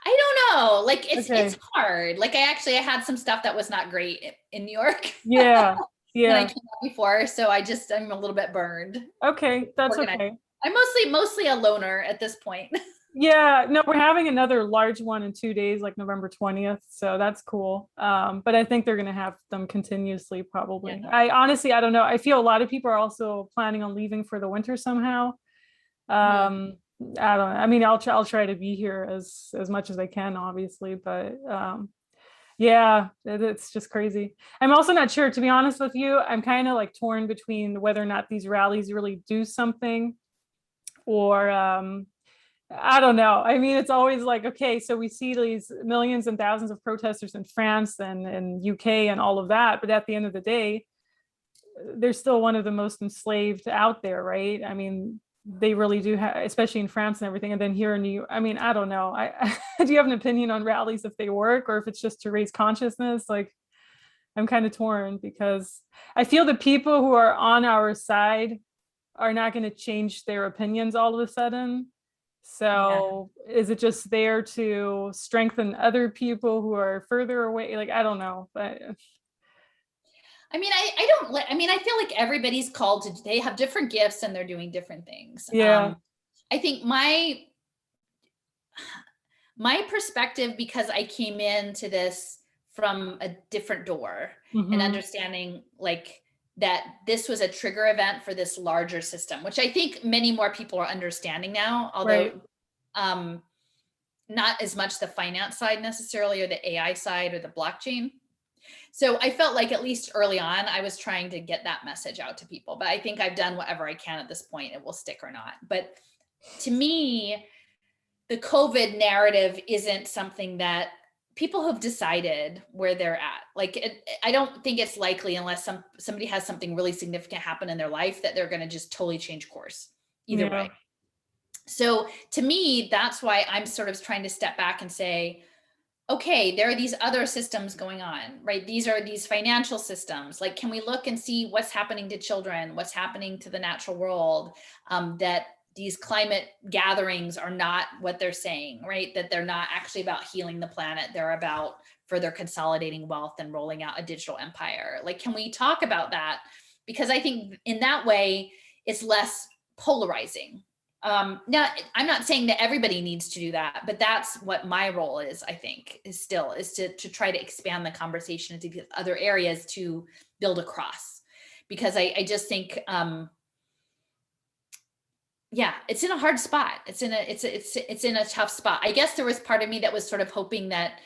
I don't know. Like it's Okay. hard. Like I had some stuff that was not great in New York. Yeah. When I Yeah. came out before, so I'm a little bit burned. Okay. That's Organized. okay. I'm mostly a loner at this point. Yeah, no, we're having another large one in 2 days, like November 20th. So that's cool. But I think they're going to have them continuously, probably. Yeah. I honestly, I don't know. I feel a lot of people are also planning on leaving for the winter somehow. I don't know. I mean, I'll try to be here as much as I can, obviously, but yeah, it's just crazy. I'm also not sure, to be honest with you. I'm kind of like torn between whether or not these rallies really do something, or I don't know. I mean, it's always like, okay, so we see these millions and thousands of protesters in France and UK and all of that, but at the end of the day, they're still one of the most enslaved out there, right? I mean, they really do have, especially in France and everything. And then here in New York, I mean, I don't know. Do you have an opinion on rallies, if they work or if it's just to raise consciousness? Like, I'm kind of torn because I feel the people who are on our side are not going to change their opinions all of a sudden. So is it just there to strengthen other people who are further away? Like, I don't know, but I mean, I feel like everybody's called to, they have different gifts and they're doing different things. yeah. I think my perspective, because I came into this from a different door and understanding like that this was a trigger event for this larger system, which I think many more people are understanding now, although not as much the finance side necessarily, or the AI side or the blockchain. So I felt like at least early on, I was trying to get that message out to people, but I think I've done whatever I can at this point. It will stick or not. But to me, the COVID narrative isn't something that people have decided where they're at. Like, I don't think it's likely, unless somebody has something really significant happen in their life, that they're going to just totally change course either way. So to me, that's why I'm sort of trying to step back and say, okay, there are these other systems going on, right? These are these financial systems. Like, can we look and see what's happening to children, what's happening to the natural world, that these climate gatherings are not what they're saying, right? That they're not actually about healing the planet. They're about further consolidating wealth and rolling out a digital empire. Like, can we talk about that? Because I think in that way, it's less polarizing. Now, I'm not saying that everybody needs to do that, but that's what my role is, I think, is to try to expand the conversation into other areas to build across. Because I just think, yeah, it's in a hard spot. It's in a tough spot. I guess there was part of me that was sort of hoping that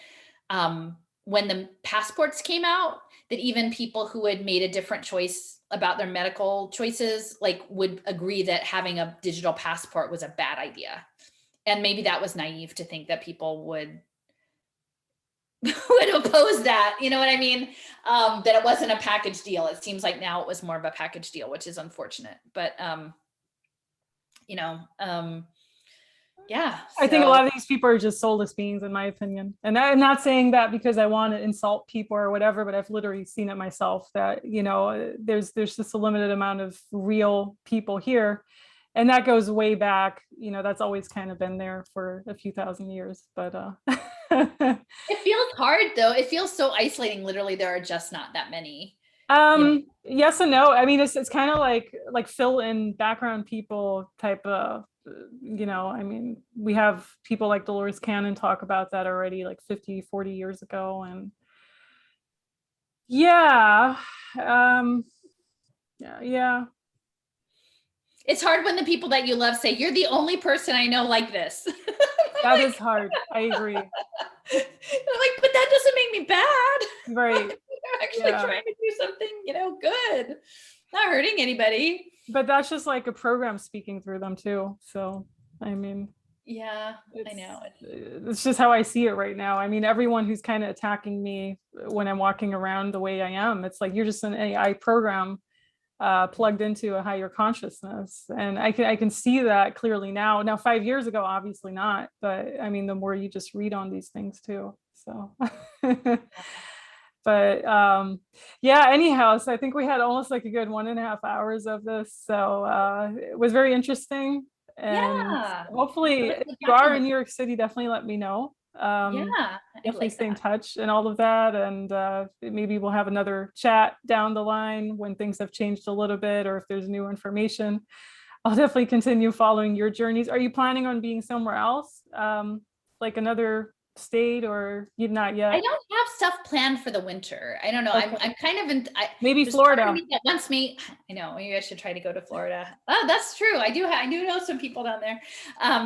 when the passports came out, that even people who had made a different choice about their medical choices, like, would agree that having a digital passport was a bad idea. And maybe that was naive to think that people would oppose that. You know what I mean? That it wasn't a package deal. It seems like now it was more of a package deal, which is unfortunate. But yeah. I think a lot of these people are just soulless beings, in my opinion. And I'm not saying that because I want to insult people or whatever, but I've literally seen it myself that, you know, there's just a limited amount of real people here. And that goes way back, you know, that's always kind of been there for a few thousand years, but it feels hard though. It feels so isolating. Literally, there are just not that many. Yes and no. I mean, it's kind of like fill in background people type of, you know, I mean, we have people like Dolores Cannon talk about that already, like 50-40 years ago. And yeah. It's hard when the people that you love say, you're the only person I know like this. That is hard. I agree. I'm like, but that doesn't make me bad. Right. They're actually trying to do something, you know, good. Not hurting anybody. But that's just like a program speaking through them too. So, I mean, yeah, I know. It's just how I see it right now. I mean, everyone who's kind of attacking me when I'm walking around the way I am, it's like you're just an AI program plugged into a higher consciousness, and I can see that clearly now. Now, 5 years ago, obviously not, but I mean, the more you just read on these things too. So, but yeah. Anyhow, so I think we had almost like a good 1.5 hours of this. So it was very interesting. And hopefully, if you are in New York City, definitely let me know. Definitely stay in touch and all of that. And maybe we'll have another chat down the line when things have changed a little bit, or if there's new information. I'll definitely continue following your journeys. Are you planning on being somewhere else, like another state, or you not yet? I don't have stuff planned for the winter. I don't know. Okay. I'm kind of in. Maybe Florida. That wants me. I know. Maybe I should try to go to Florida. Oh, that's true. I do know some people down there.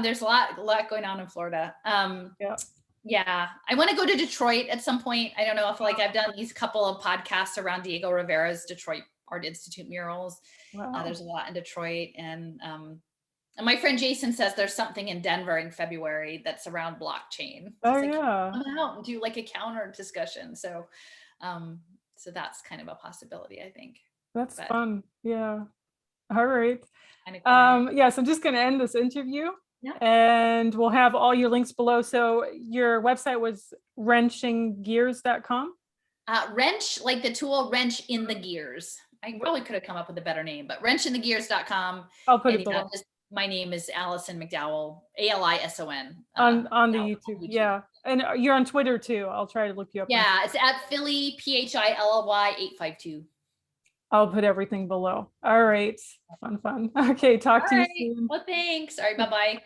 There's a lot going on in Florida. Yeah. I want to go to Detroit at some point. I don't know if I've done these couple of podcasts around Diego Rivera's Detroit Art Institute murals. Wow. There's a lot in Detroit, and my friend Jason says there's something in Denver in February that's around blockchain. Oh, yeah. Come out and do like a counter discussion. So that's kind of a possibility, I think. That's fun. Yeah. All right. Yeah, so I'm just going to end this interview. Yeah. And we'll have all your links below. So your website was wrenchinggears.com? Wrench, like the tool wrench in the gears. I probably could have come up with a better name, but wrenchinthegears.com. I'll put it below. My name is Alison McDowell, Alison. On the YouTube. Yeah. And you're on Twitter too. I'll try to look you up. Yeah, it's at Philly, PHILLY 852. I'll put everything below. All right. Fun. Okay, talk to you soon. Well, thanks. All right, bye-bye.